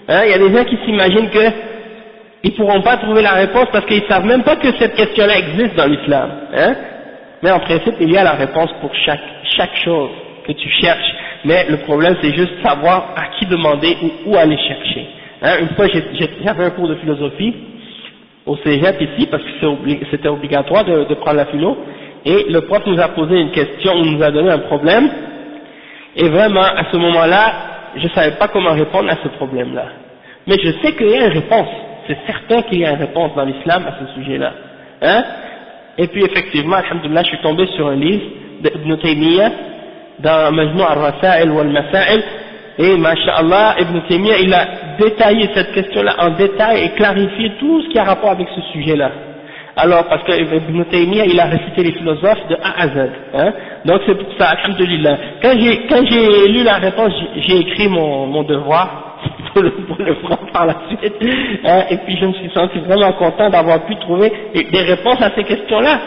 Hein, il y a des gens qui s'imaginent qu'ils ne pourront pas trouver la réponse parce qu'ils ne savent même pas que cette question-là existe dans l'islam. Hein, mais en principe, il y a la réponse pour chaque chose que tu cherches, mais le problème c'est juste savoir à qui demander ou où aller chercher. Hein, une fois j'avais un cours de philosophie au cégep ici, parce que c'était obligatoire de prendre la philo, et le prof nous a posé une question, il nous a donné un problème, et vraiment à ce moment-là, je ne savais pas comment répondre à ce problème-là. Mais je sais qu'il y a une réponse, c'est certain qu'il y a une réponse dans l'islam à ce sujet-là. Hein? Et puis effectivement, alhamdoulilah, je suis tombé sur un livre d'Ibn Taymiyyah, dans Majmou' al-Rasail wal Masail, et masha'Allah, Ibn Taymiyyah, il a détaillé cette question-là en détail et clarifié tout ce qui a rapport avec ce sujet-là. Alors, parce que Ibn Taymiyyah, il a récité les philosophes de A à Z, hein. Donc c'est pour ça, alhamdoulilah. Quand j'ai lu la réponse, j'ai écrit mon devoir pour le prendre par la suite, hein, et puis je me suis senti vraiment content d'avoir pu trouver des réponses à ces questions-là.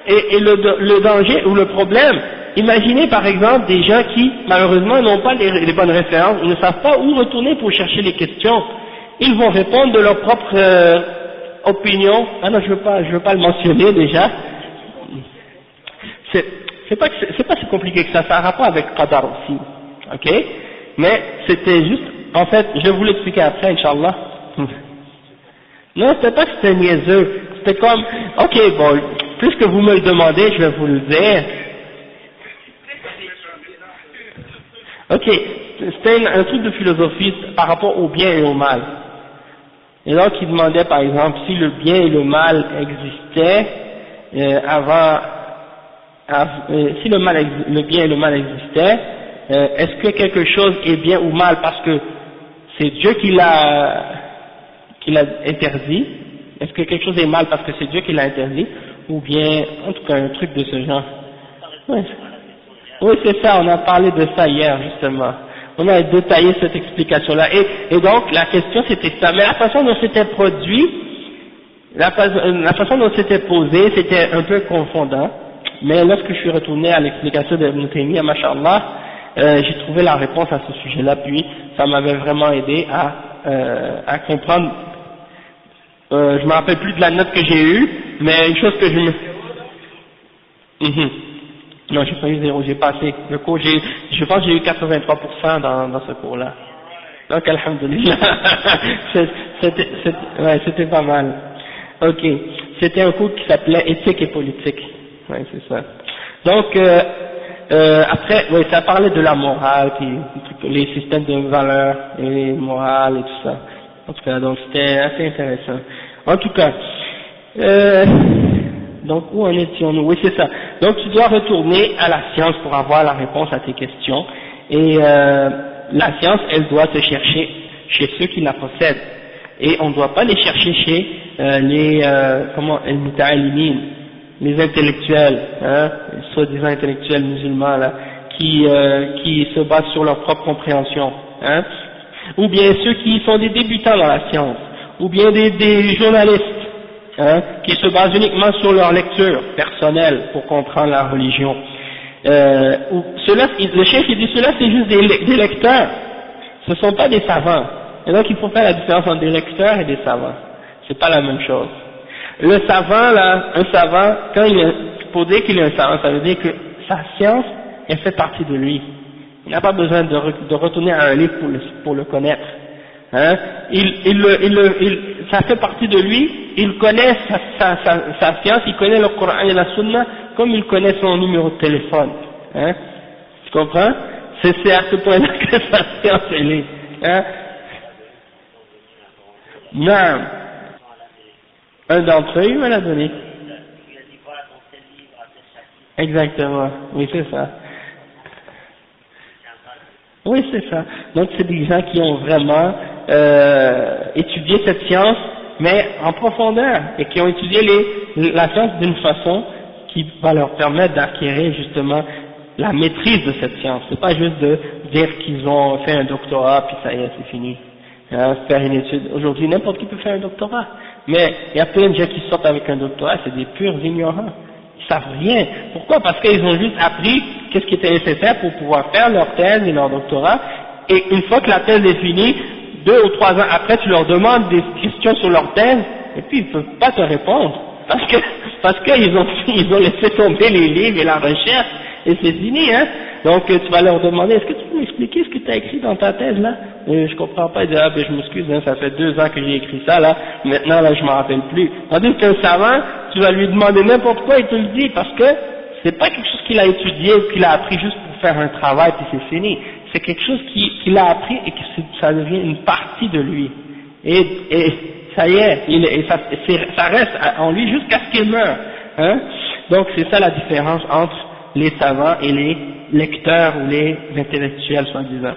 Et le danger ou le problème, imaginez par exemple des gens qui malheureusement n'ont pas les bonnes références, ils ne savent pas où retourner pour chercher les questions, ils vont répondre de leur propre opinion. Ah non, je veux pas le mentionner déjà. C'est pas si compliqué que ça a rapport avec Qadar aussi, ok? Mais c'était juste, en fait, je vais vous l'expliquer après, Inch'Allah. Non, c'était pas que c'était niaiseux, c'était comme, ok, bon, puisque vous me le demandez, je vais vous le dire. Ok, c'était un truc de philosophie par rapport au bien et au mal. Et donc il demandait par exemple si le bien et le mal existaient si le bien et le mal existaient, est-ce que quelque chose est bien ou mal parce que c'est Dieu qui l'a interdit? Est-ce que quelque chose est mal parce que c'est Dieu qui l'a interdit? Ou bien, en tout cas, un truc de ce genre. Oui, c'est ça, on a parlé de ça hier, justement. On a détaillé cette explication-là. Et donc, la question c'était ça. Mais la façon dont c'était produit, la façon dont c'était posé, c'était un peu confondant. Mais lorsque je suis retourné à l'explication d'Ibn Taymiyyah, masha'Allah, j'ai trouvé la réponse à ce sujet-là, puis ça m'avait vraiment aidé à comprendre. Je me rappelle plus de la note que j'ai eue, mais une chose que je me... Non, j'ai pas eu 0, j'ai passé le cours, je pense que j'ai eu 83% dans ce cours-là. Donc, alhamdoulilah, c'était pas mal. Ok, c'était un cours qui s'appelait éthique et politique. Ouais, c'est ça. Donc, après, ouais, ça parlait de la morale, puis les systèmes de valeurs, et les morales et tout ça. En tout cas, donc c'était assez intéressant. En tout cas, donc où en étions-nous? Oui, c'est ça. Donc tu dois retourner à la science pour avoir la réponse à tes questions. Et la science, elle doit se chercher chez ceux qui la possèdent. Et on ne doit pas les chercher chez les intellectuels, hein, soi-disant intellectuels musulmans là, qui se basent sur leur propre compréhension. hein, ou bien ceux qui sont des débutants dans la science, ou bien des journalistes, hein, qui se basent uniquement sur leur lecture personnelle pour comprendre la religion. Le chef il dit cela c'est juste des lecteurs, ce ne sont pas des savants. Et donc il faut faire la différence entre des lecteurs et des savants. C'est pas la même chose. Le savant là, un savant, pour dire qu'il est un savant, ça veut dire que sa science, elle fait partie de lui. Il n'a pas besoin de retourner à un livre pour le connaître. Hein? Ça fait partie de lui, il connaît sa science, il connaît le Coran et la Sunna comme il connaît son numéro de téléphone. Hein? Tu comprends? C'est à ce point-là que sa science elle est. Hein? Non. Un d'entre eux, il me l'a donné. Exactement. Oui, c'est ça. Oui, c'est ça. Donc, c'est des gens qui ont vraiment étudié cette science, mais en profondeur, et qui ont étudié la science d'une façon qui va leur permettre d'acquérir justement la maîtrise de cette science. C'est pas juste de dire qu'ils ont fait un doctorat, puis ça y est, c'est fini. Hein, faire une étude. Aujourd'hui, n'importe qui peut faire un doctorat. Mais il y a plein de gens qui sortent avec un doctorat, c'est des purs ignorants. Ils savent rien. Pourquoi? Parce qu'ils ont juste appris qu'est-ce qui était nécessaire pour pouvoir faire leur thèse et leur doctorat. Et une fois que la thèse est finie, 2 ou 3 ans après, tu leur demandes des questions sur leur thèse, et puis ils ne peuvent pas te répondre. Parce qu'ils ont laissé tomber les livres et la recherche, et c'est fini, hein. Donc tu vas leur demander, est-ce que tu peux m'expliquer ce que tu as écrit dans ta thèse là? Je comprends pas, il dit, ah ben je m'excuse, hein, ça fait 2 ans que j'ai écrit ça là, maintenant là je m'en rappelle plus. Tandis qu'un savant, tu vas lui demander n'importe quoi, il te le dit, parce que c'est pas quelque chose qu'il a étudié ou qu'il a appris juste pour faire un travail puis c'est fini. C'est quelque chose qu'il a appris et que ça devient une partie de lui. Et ça y est, ça reste en lui jusqu'à ce qu'il meure. Hein? Donc c'est ça la différence entre les savants et les lecteurs ou les intellectuels soi-disant.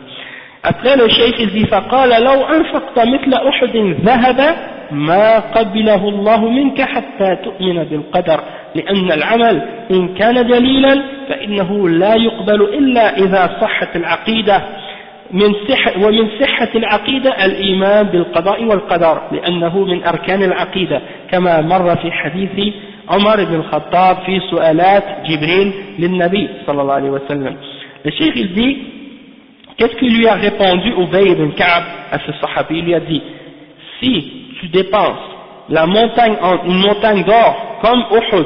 Après le cheikh il dit فقال لو أنفقت مثل أحد ذهب ما قبله الله منك حتى تؤمن بالقدر لأن العمل إن كان دليلا فإنه لا يقبل إلا إذا صحت العقيدة ومن صحة العقيدة الإيمان بالقضاء والقدر لأنه من أركان العقيدة كما مر في حديث عمر بن الخطاب في سؤالات جبريل للنبي صلى الله عليه وسلم. Le cheikh il dit, qu'est-ce qu'il lui a répondu Ubay ibn Ka'b à ce sahabi? Il lui a dit, si tu dépenses une montagne d'or comme Uhud,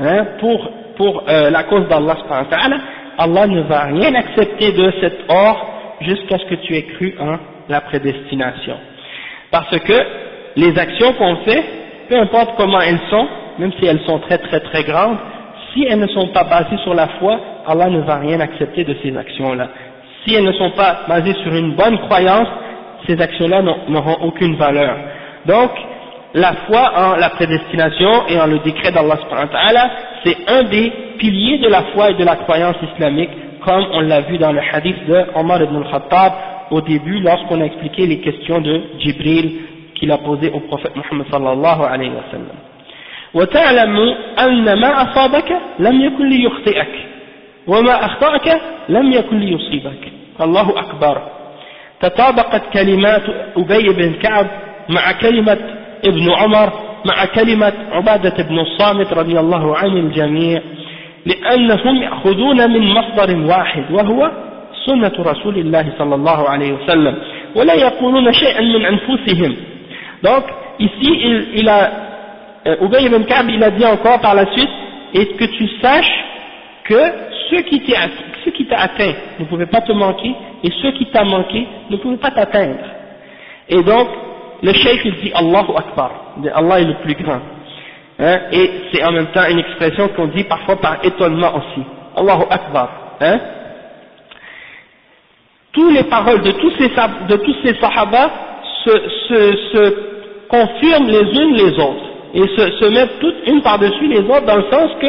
hein, pour la cause d'Allah subhanahu wa ta'ala, Allah ne va rien accepter de cet or jusqu'à ce que tu aies cru en la prédestination. Parce que les actions qu'on fait, peu importe comment elles sont, même si elles sont très très très grandes, si elles ne sont pas basées sur la foi, Allah ne va rien accepter de ces actions-là. Si elles ne sont pas basées sur une bonne croyance, ces actions-là n'auront aucune valeur. Donc, la foi en la prédestination et en le décret d'Allah subhanahu wa ta'ala, c'est un des piliers de la foi et de la croyance islamique, comme on l'a vu dans le hadith de Omar ibn al-Khattab au début, lorsqu'on a expliqué les questions de Jibril qu'il a posées au prophète Muhammad sallallahu alayhi wa sallam. وتعلم أن ما أصابك لم يكن ليخطئك وما أخطأك لم يكن ليصيبك. الله أكبر. تطابقت كلمات أبي بن كعب مع كلمة ابن عمر مع كلمة عبادة بن الصامت رضي الله عن الجميع لأنهم يأخذون من مصدر واحد وهو سنة رسول الله صلى الله عليه وسلم ولا يقولون شيئا من أنفسهم. Donc ici Ubay ibn Ka'b il a dit encore par la suite, et que tu saches que ce qui t'a atteint ne pouvait pas te manquer, et ce qui t'a manqué ne pouvait pas t'atteindre. Et donc, le cheikh il dit Allahu Akbar, Allah est le plus grand. Hein, et c'est en même temps une expression qu'on dit parfois par étonnement aussi. Allahu Akbar. Hein. Toutes les paroles de tous ces sahaba se confirment les unes les autres. Et se mettent toutes une par-dessus les autres dans le sens que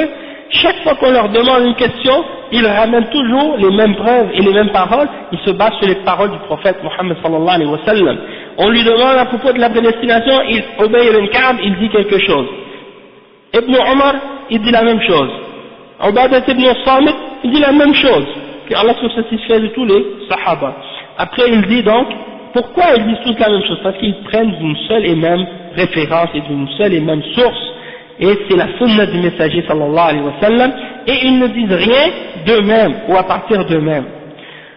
chaque fois qu'on leur demande une question, ils ramènent toujours les mêmes preuves et les mêmes paroles, ils se basent sur les paroles du prophète Muhammad sallallahu alayhi wa sallam. On lui demande à propos de la prédestination, Ubay ibn Ka'b, il dit quelque chose. Ibn Omar, il dit la même chose. Ubadat ibn Samit, il dit la même chose. Que Allah se satisfait de tous les sahaba. après il dit donc, pourquoi ils disent tous la même chose? Parce qu'ils prennent d'une seule et même référence et d'une seule et même source, et c'est la sunna du messager sallallahu alayhi wa sallam, et ils ne disent rien d'eux-mêmes ou à partir d'eux-mêmes.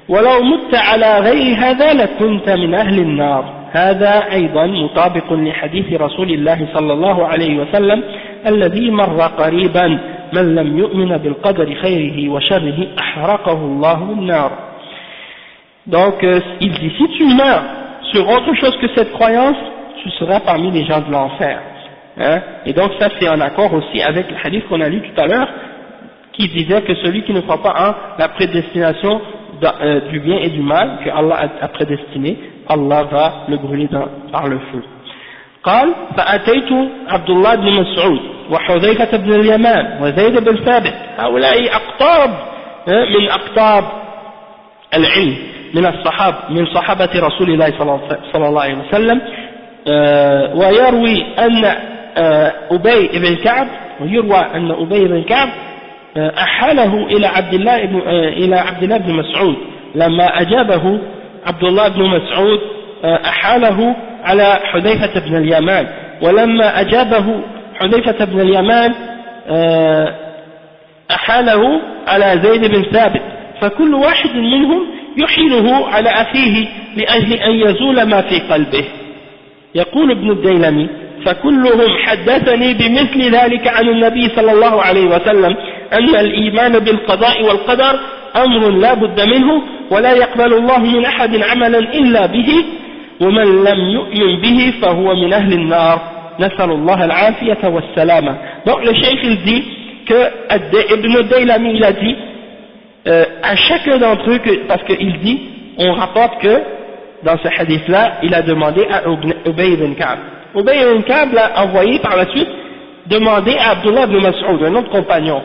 وَلَوْ مُتَّ عَلَى غَيْرِ هَذَا لَكُنْتَ مِنْ أَهْلِ النَّارِ هذا أيضا مطابق لحديث رسول الله صلى الله عليه وسلم الذي مر قريبا من لم يؤمن بالقدر خيره وشره أحرقه الله بالنار. Donc il dit, si tu meurs sur autre chose que cette croyance, tu seras parmi les gens de l'enfer. Hein? Et donc ça c'est en accord aussi avec le hadith qu'on a lu tout à l'heure, qui disait que celui qui ne croit pas en la prédestination du bien et du mal que Allah a prédestiné, Allah va le brûler par le feu. قال فأتيت عبد الله بن مسعود وحذيفة بن اليمان وزيد بن ثابت هؤلاء أقطاب من أقطاب العلم من صحابة رسول الله صلى الله عليه وسلم ويروي أن أبي بن كعب أحاله إلى عبد الله بن مسعود لما أجابه عبد الله بن مسعود أحاله على حذيفة بن اليمان ولما أجابه حذيفة بن اليمان أحاله على زيد بن ثابت فكل واحد منهم يحيله على أخيه لأجل أن يزول ما في قلبه. يقول ابن الديلمي فكلهم حدثني بمثل ذلك عن النبي صلى الله عليه وسلم أن الإيمان بالقضاء والقدر أمر لا بد منه ولا يقبل الله من أحد عملا إلا به ومن لم يؤمن به فهو من أهل النار نسأل الله العافية والسلامة. Donc le cheikh il dit que Ibn Daylami il a dit à chacun d'entre eux, parce qu'il dit, on rapporte que dans ce hadith là il a demandé à Ubay ibn Ka'b. Ubay ibn Ka'b l'a envoyé par la suite demander à Abdullah ibn Mas'ud, un autre compagnon,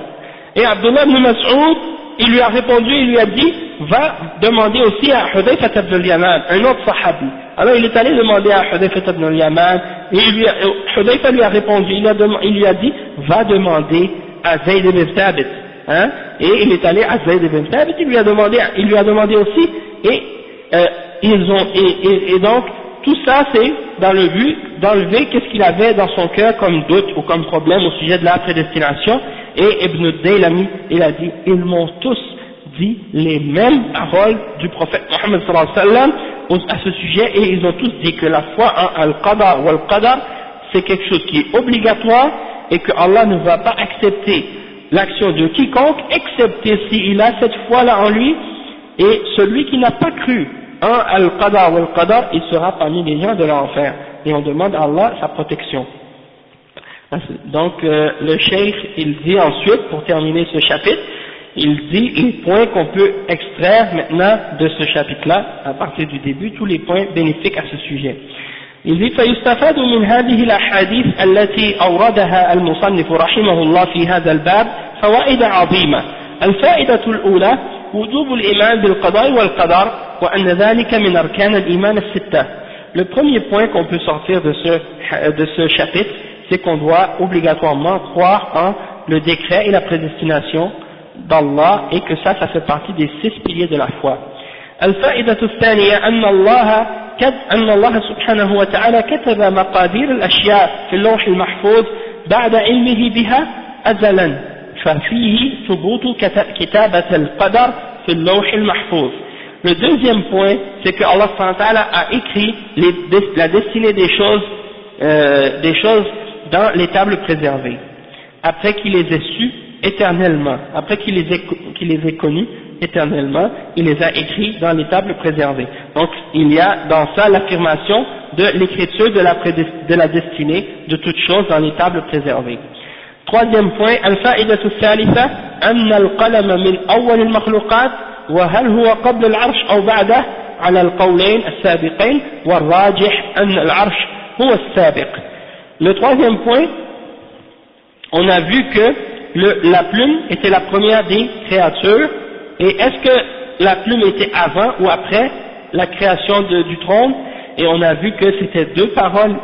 et Abdullah ibn Mas'ud il lui a répondu, il lui a dit va demander aussi à Hudayfa ibn al-Yaman, un autre sahabi. Alors il est allé demander à Hudayfa ibn al-Yaman et Hudayfa lui a répondu, il lui a dit va demander à Zayd ibn Thabit, hein, et il est allé à Zayd ibn Thabit, il lui a demandé aussi, et donc tout ça c'est dans le but d'enlever qu'est-ce qu'il avait dans son cœur comme doute ou comme problème au sujet de la prédestination. Et Ibn Daylami il a dit ils m'ont tous dit les mêmes paroles du prophète Mohammed sallallahu alayhi wa sallam à ce sujet, et ils ont tous dit que la foi en al-qada ou al-qadar c'est quelque chose qui est obligatoire et que Allah ne va pas accepter l'action de quiconque excepté s'il a cette foi-là en lui, et celui qui n'a pas cru en al-qada ou al-qadar il sera parmi les gens de l'enfer, et on demande à Allah sa protection. Donc le cheikh il dit ensuite, pour terminer ce chapitre, il dit les points qu'on peut extraire maintenant de ce chapitre-là, à partir du début, tous les points bénéfiques à ce sujet. Il dit فيستفاد من هذه الأحاديث التي أوردها المصنف رحمه الله في هذا الباب فوائد عظيمة. الفائدة الأولى وجوب الإيمان بالقضاء والقدر وأن ذلك من أركان الإيمان الستة. Le premier point qu'on peut sortir de ce chapitre, c'est qu'on doit obligatoirement croire en le décret et la prédestination d'Allah, et que ça fait partie des 6 piliers de la foi. الفائدة الثانية أن الله سبحانه وتعالى كتب مقادير الأشياء في اللوح المحفوظ بعد علمه بها أزلا ففيه ثبوت كتابة القدر في اللوح المحفوظ. Le deuxième point, c'est que Allah a écrit la destinée des choses dans les tables préservées, après qu'il les ait sues éternellement, après qu'il les ait connues éternellement, il les a écrits dans les tables préservées. Donc il y a dans ça l'affirmation de l'écriture de la destinée de toutes choses dans les tables préservées. Troisième point, الفائدة الثالثة أن القلم من أول المخلوقات وهل هو قبل العرش أو بعده على القولين السابقين والراجح أن العرش هو السابق. Le troisième point, on a vu que la plume était la première des créatures, et est-ce que la plume était avant ou après la création du trône? Et on a vu que c'était deux paroles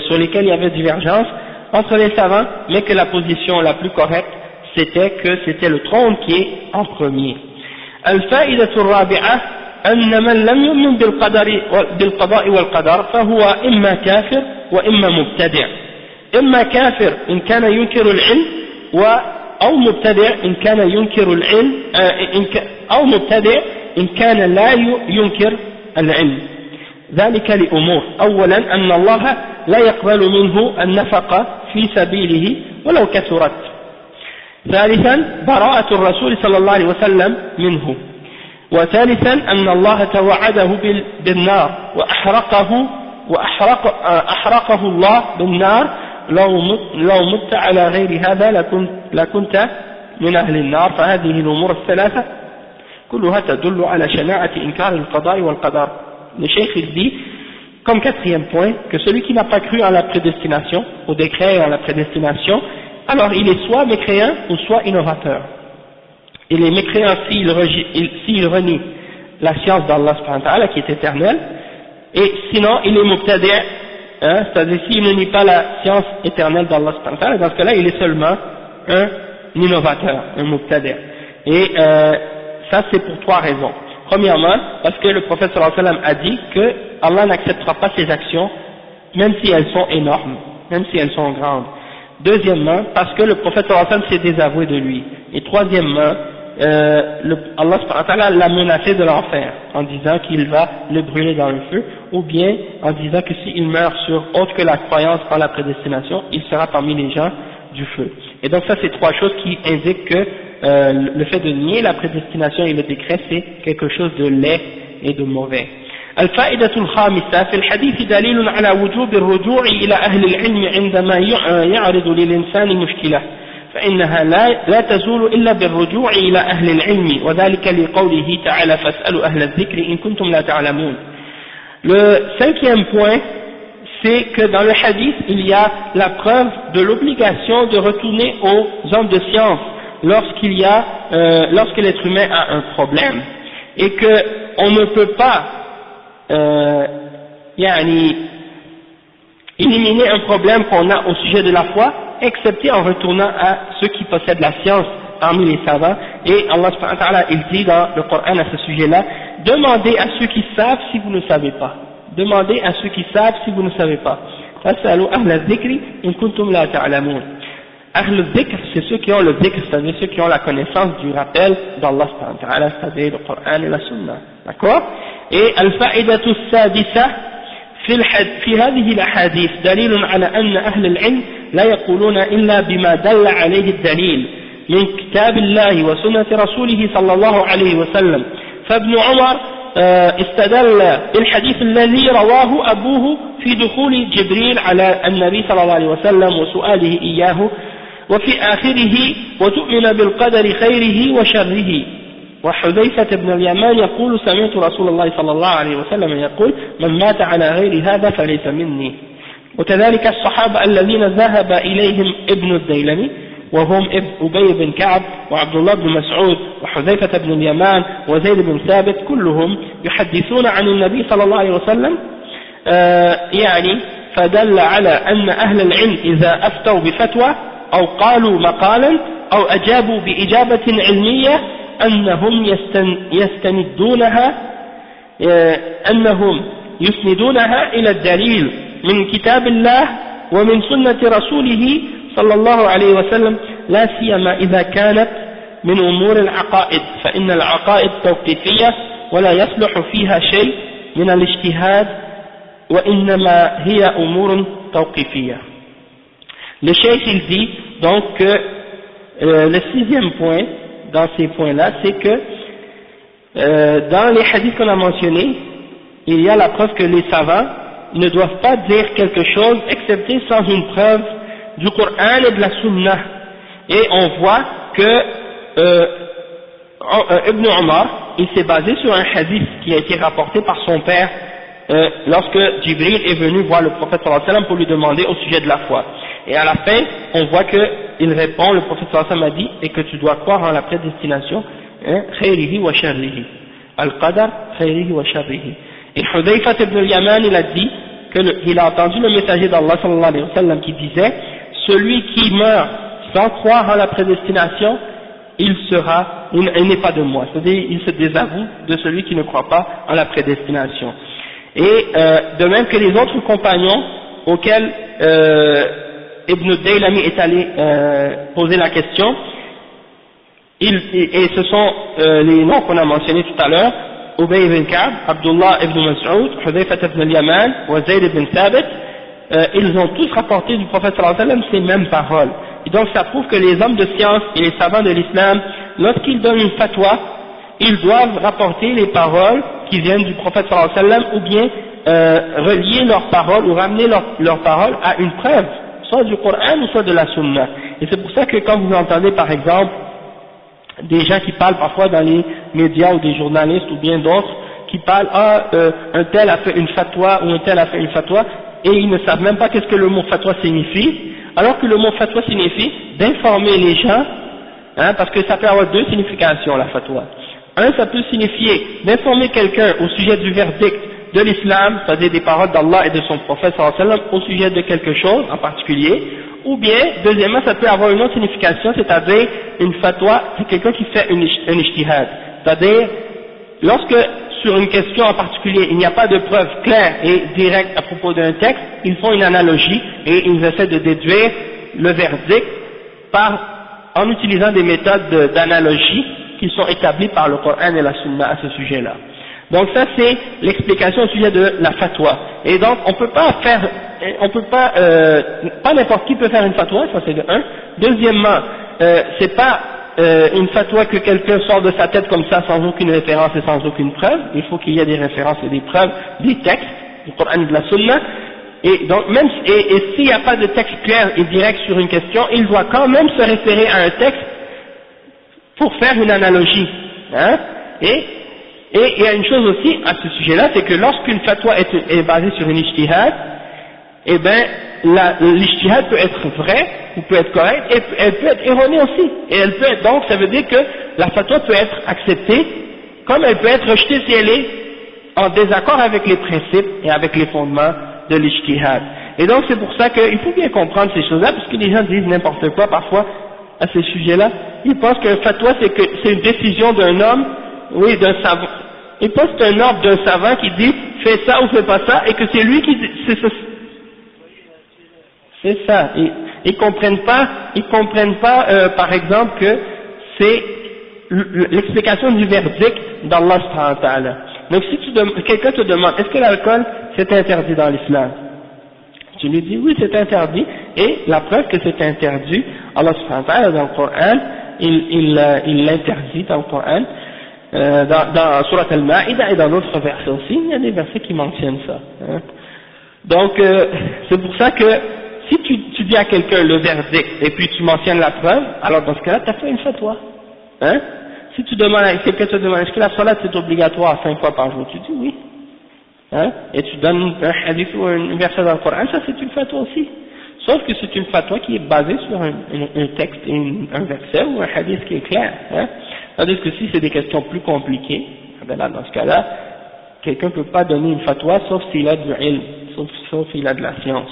sur lesquelles il y avait divergence entre les savants, mais que la position la plus correcte c'était que c'était le trône qui est en premier. الفائدة الرابعة أن من لم يؤمن بالقضاء والقدر فهو إما كافر وإما مبتدع. إما كافر إن كان ينكر العلم أو مبتدع إن كان ينكر العلم أو مبتدع إن كان لا ينكر العلم. ذلك لأمور: أولا أن الله لا يقبل منه النفقة في سبيله ولو كثرت. ثالثا براءة الرسول صلى الله عليه وسلم منه. وثالثا أن الله توعده بالنار وأحرقه الله بالنار: لو مت على غير هذا لكنت من أهل النار. فهذه الأمور الثلاثة كلها تدل على شناعة إنكار القضاء والقدر. Le cheikh il dit, comme quatrième point, que celui qui n'a pas cru en la prédestination, au décret et en la prédestination, alors il est soit mécréant ou soit innovateur. Et les mécréants, s'il renie la science d'Allah subhanahu wa ta'ala qui est éternelle, et sinon il est mubtadi', c'est-à-dire s'il ne nie pas la science éternelle d'Allah subhanahu wa ta'ala, dans ce cas-là il est seulement un innovateur, un mubtadi'. Et ça c'est pour trois raisons. Premièrement, parce que le prophète sallallahu alayhi wa sallam a dit que Allah n'acceptera pas ses actions, même si elles sont énormes, même si elles sont grandes. Deuxièmement, parce que le prophète sallallahu alayhi wa sallam s'est désavoué de lui. Et troisièmement, Allah subhanahu wa ta'ala l'a menacé de l'enfer, en disant qu'il va le brûler dans le feu, ou bien en disant que s'il meurt sur autre que la croyance en la prédestination, il sera parmi les gens du feu. Et donc ça c'est trois choses qui indiquent que le fait de nier la prédestination et le décret c'est quelque chose de laid et de mauvais. الفائدة الخامسة: في الحديث دليل على وجوب الرجوع إلى أهل العلم عندما يعرض للإنسان مشكلة، فإنها لا تزول إلا بالرجوع إلى أهل العلم، وذلك لقوله تعالى: فاسألوا أهل الذكر إن كنتم لا تعلمون. Le cinquième point, c'est que dans le hadith il y a la preuve de l'obligation de retourner aux hommes de science lorsque l'être humain a un problème, et que on ne peut pas éliminer un problème qu'on a au sujet de la foi excepté en retournant à ceux qui possèdent la science parmi les savants. Et Allah subhanahu wa ta'ala il dit dans le Coran à ce sujet-là: demandez à ceux qui savent si vous ne savez pas. Demandez à ceux qui savent si vous ne savez pas. Fas'alu ahla dhikri in kuntum la ta'lamun. Ahl al-dhikr, c'est ceux qui ont le dhikr, c'est-à-dire ceux qui ont la connaissance du rappel d'Allah subhanahu wa ta'ala, c'est-à-dire le Coran et la Sunna. D'accord? Et al-fa'idatu as-sadisa في هذه الأحاديث دليل على أن أهل العلم لا يقولون إلا بما دل عليه الدليل من كتاب الله وسنة رسوله صلى الله عليه وسلم. فابن عمر استدل بالحديث الذي رواه أبوه في دخول جبريل على النبي صلى الله عليه وسلم وسؤاله إياه، وفي آخره: وتؤمن بالقدر خيره وشره. وحذيفة بن اليمان يقول: سمعت رسول الله صلى الله عليه وسلم يقول: من مات على غير هذا فليس مني. وكذلك الصحابة الذين ذهب إليهم ابن الديلمي وهم أبي بن كعب وعبد الله بن مسعود وحذيفة بن اليمان وزيد بن ثابت كلهم يحدثون عن النبي صلى الله عليه وسلم، فدل على أن أهل العلم إذا أفتوا بفتوى أو قالوا مقالا أو أجابوا بإجابة علمية أنهم يسندونها إلى الدليل من كتاب الله ومن سنة رسوله صلى الله عليه وسلم، لا سيما إذا كانت من أمور العقائد، فإن العقائد توقيفية ولا يصلح فيها شيء من الاجتهاد وإنما هي أمور توقيفية. Le cheikh il dit donc que le sixième point dans ces points-là, c'est que dans les hadiths qu'on a mentionnés, il y a la preuve que les savants ne doivent pas dire quelque chose excepté sans une preuve du Coran et de la Sunna. Et on voit que Ibn Umar, il s'est basé sur un hadith qui a été rapporté par son père lorsque Jibril est venu voir le prophète sallallahu alayhi wa sallam pour lui demander au sujet de la foi. Et à la fin, on voit qu'il répond, le prophète sallallahu alayhi wa sallam a dit, et que tu dois croire en la prédestination, khayrihi wa sharrihi, al-qadar khayrihi wa sharrihi. Et Hudayfa ibn al-Yaman, il a dit qu'il a entendu le messager d'Allah sallallahu alayhi wa sallam qui disait: celui qui meurt sans croire en la prédestination, il n'est pas de moi, c'est-à-dire il se désavoue de celui qui ne croit pas en la prédestination. Et de même que les autres compagnons auxquels Ibn Daylami est allé poser la question, et ce sont les noms qu'on a mentionnés tout à l'heure, Ubay ibn Ka'b, Abdullah ibn Mas'ud, Hudayfa ibn al-Yaman, wa Zayd ibn Thabit, ils ont tous rapporté du prophète sallallahu alayhi wa sallam ces mêmes paroles. Et donc ça prouve que les hommes de science et les savants de l'islam, lorsqu'ils donnent une fatwa, ils doivent rapporter les paroles qui viennent du prophète sallallahu alayhi wa sallam, ou bien relier leurs paroles ou ramener leurs paroles à une preuve, soit du Coran ou soit de la Sunna. Et c'est pour ça que quand vous entendez par exemple des gens qui parlent parfois dans les médias ou des journalistes ou bien d'autres qui parlent un tel a fait une fatwa ou un tel a fait une fatwa, et ils ne savent même pas qu'est-ce que le mot fatwa signifie, alors que le mot fatwa signifie d'informer les gens, hein, parce que ça peut avoir deux significations la fatwa. Un, ça peut signifier d'informer quelqu'un au sujet du verdict de l'islam, c'est-à-dire des paroles d'Allah et de son prophète sallallahu alayhi wa sallam au sujet de quelque chose en particulier, ou bien, deuxièmement, ça peut avoir une autre signification, c'est-à-dire une fatwa, c'est quelqu'un qui fait un ijtihad, c'est-à-dire lorsque sur une question en particulier il n'y a pas de preuve claire et directe à propos d'un texte, ils font une analogie et ils essaient de déduire le verdict en utilisant des méthodes d'analogie qui sont établies par le Coran et la Sunna à ce sujet-là. Donc ça c'est l'explication au sujet de la fatwa. Et donc on peut pas n'importe qui peut faire une fatwa, ça c'est de un. Deuxièmement, c'est pas une fatwa que quelqu'un sort de sa tête comme ça sans aucune référence et sans aucune preuve. Il faut qu'il y ait des références et des preuves, des textes du Coran et de la Sunna. Et donc même et s'il n'y a pas de texte clair et direct sur une question, il doit quand même se référer à un texte pour faire une analogie, hein. Et il y a une chose aussi à ce sujet-là, c'est que lorsqu'une fatwa est basée sur une ijtihad, eh ben l'ijtihad peut être vrai ou peut être correct, et elle peut être erronée aussi. Et elle peut être, donc ça veut dire que la fatwa peut être acceptée, comme elle peut être rejetée si elle est en désaccord avec les principes et avec les fondements de l'ijtihad. Et donc c'est pour ça qu'il faut bien comprendre ces choses-là, parce que les gens disent n'importe quoi parfois à ces sujets-là. Ils pensent que fatwa c'est une décision d'un homme, oui, d'un savant. Ils pensent que c'est un ordre d'un savant qui dit fais ça ou fais pas ça, et que c'est lui qui dit c'est ça. Ils comprennent pas par exemple que c'est l'explication du verdict d'Allah subhanahu wa ta'ala. Donc si quelqu'un te demande est-ce que l'alcool c'est interdit dans l'islam, tu lui dis oui c'est interdit, et la preuve que c'est interdit, Allah subhanahu wa ta'ala dans le Coran, il l'interdit dans le Coran, dans Surat Al-Ma'ida et dans d'autres versets aussi, il y a des versets qui mentionnent ça, hein. Donc c'est pour ça que si tu dis à quelqu'un le verdict et puis tu mentionnes la preuve, alors dans ce cas-là tu as fait une fatwa, hein. Si tu demandes, quelqu'un te demande est-ce que la salat c'est obligatoire 5 fois par jour, tu dis oui, hein, et tu donnes un hadith ou un verset dans le Coran, ça c'est une fatwa aussi, sauf que c'est une fatwa qui est basée sur un texte et un verset ou un hadith qui est clair, hein. Tandis que si c'est des questions plus compliquées, ben là, dans ce cas-là, quelqu'un ne peut pas donner une fatwa sauf s'il a du ilm, sauf s'il a de la science.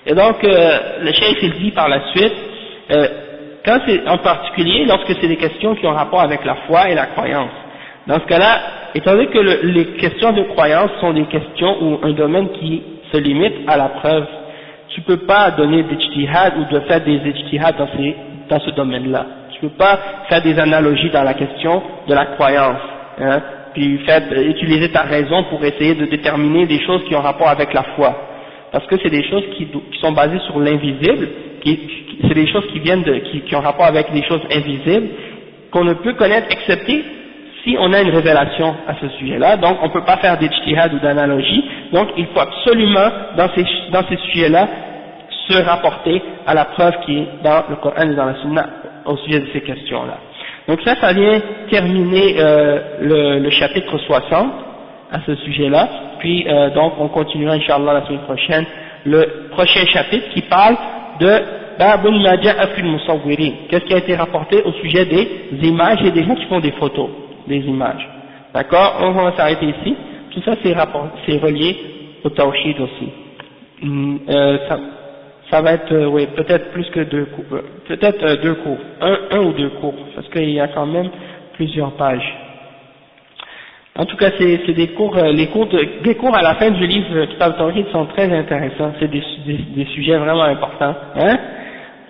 Et donc, le cheikh il dit par la suite, quand c'est en particulier lorsque c'est des questions qui ont rapport avec la foi et la croyance. Dans ce cas-là, étant donné que les questions de croyance sont des questions ou un domaine qui se limite à la preuve, tu peux pas donner d'ijtihad ou de faire des ijtihad dans ce domaine-là. Tu peux pas faire des analogies dans la question de la croyance, hein, puis utiliser ta raison pour essayer de déterminer des choses qui ont rapport avec la foi. Parce que c'est des choses qui sont basées sur l'invisible, c'est des choses qui ont rapport avec des choses invisibles, qu'on ne peut connaître excepté si on a une révélation à ce sujet-là. Donc on ne peut pas faire d'ijtihad ou d'analogie, donc il faut absolument dans ces sujets-là se rapporter à la preuve qui est dans le Coran et dans la Sunna au sujet de ces questions-là. Donc ça vient terminer le chapitre 60 à ce sujet-là, puis donc on continuera Inch'Allah la semaine prochaine le prochain chapitre qui parle de Babun ma ja'a fil musawwirin, qu'est-ce qui a été rapporté au sujet des images et des gens qui font des photos des images. D'accord, on va s'arrêter ici. Tout ça c'est relié au tawhid aussi. ça va être, oui, peut-être plus que deux cours, peut-être deux cours, un ou deux cours, parce qu'il y a quand même plusieurs pages. En tout cas, c'est des cours, les cours à la fin du livre Kitab al-Tawhid sont très intéressants, c'est des sujets vraiment importants, hein.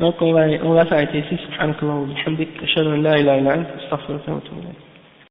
Donc on va s'arrêter ici, subhanakallah wa bihamdik, ashhadu an la ilaha illa anta, astaghfiruka wa atubu ilayk.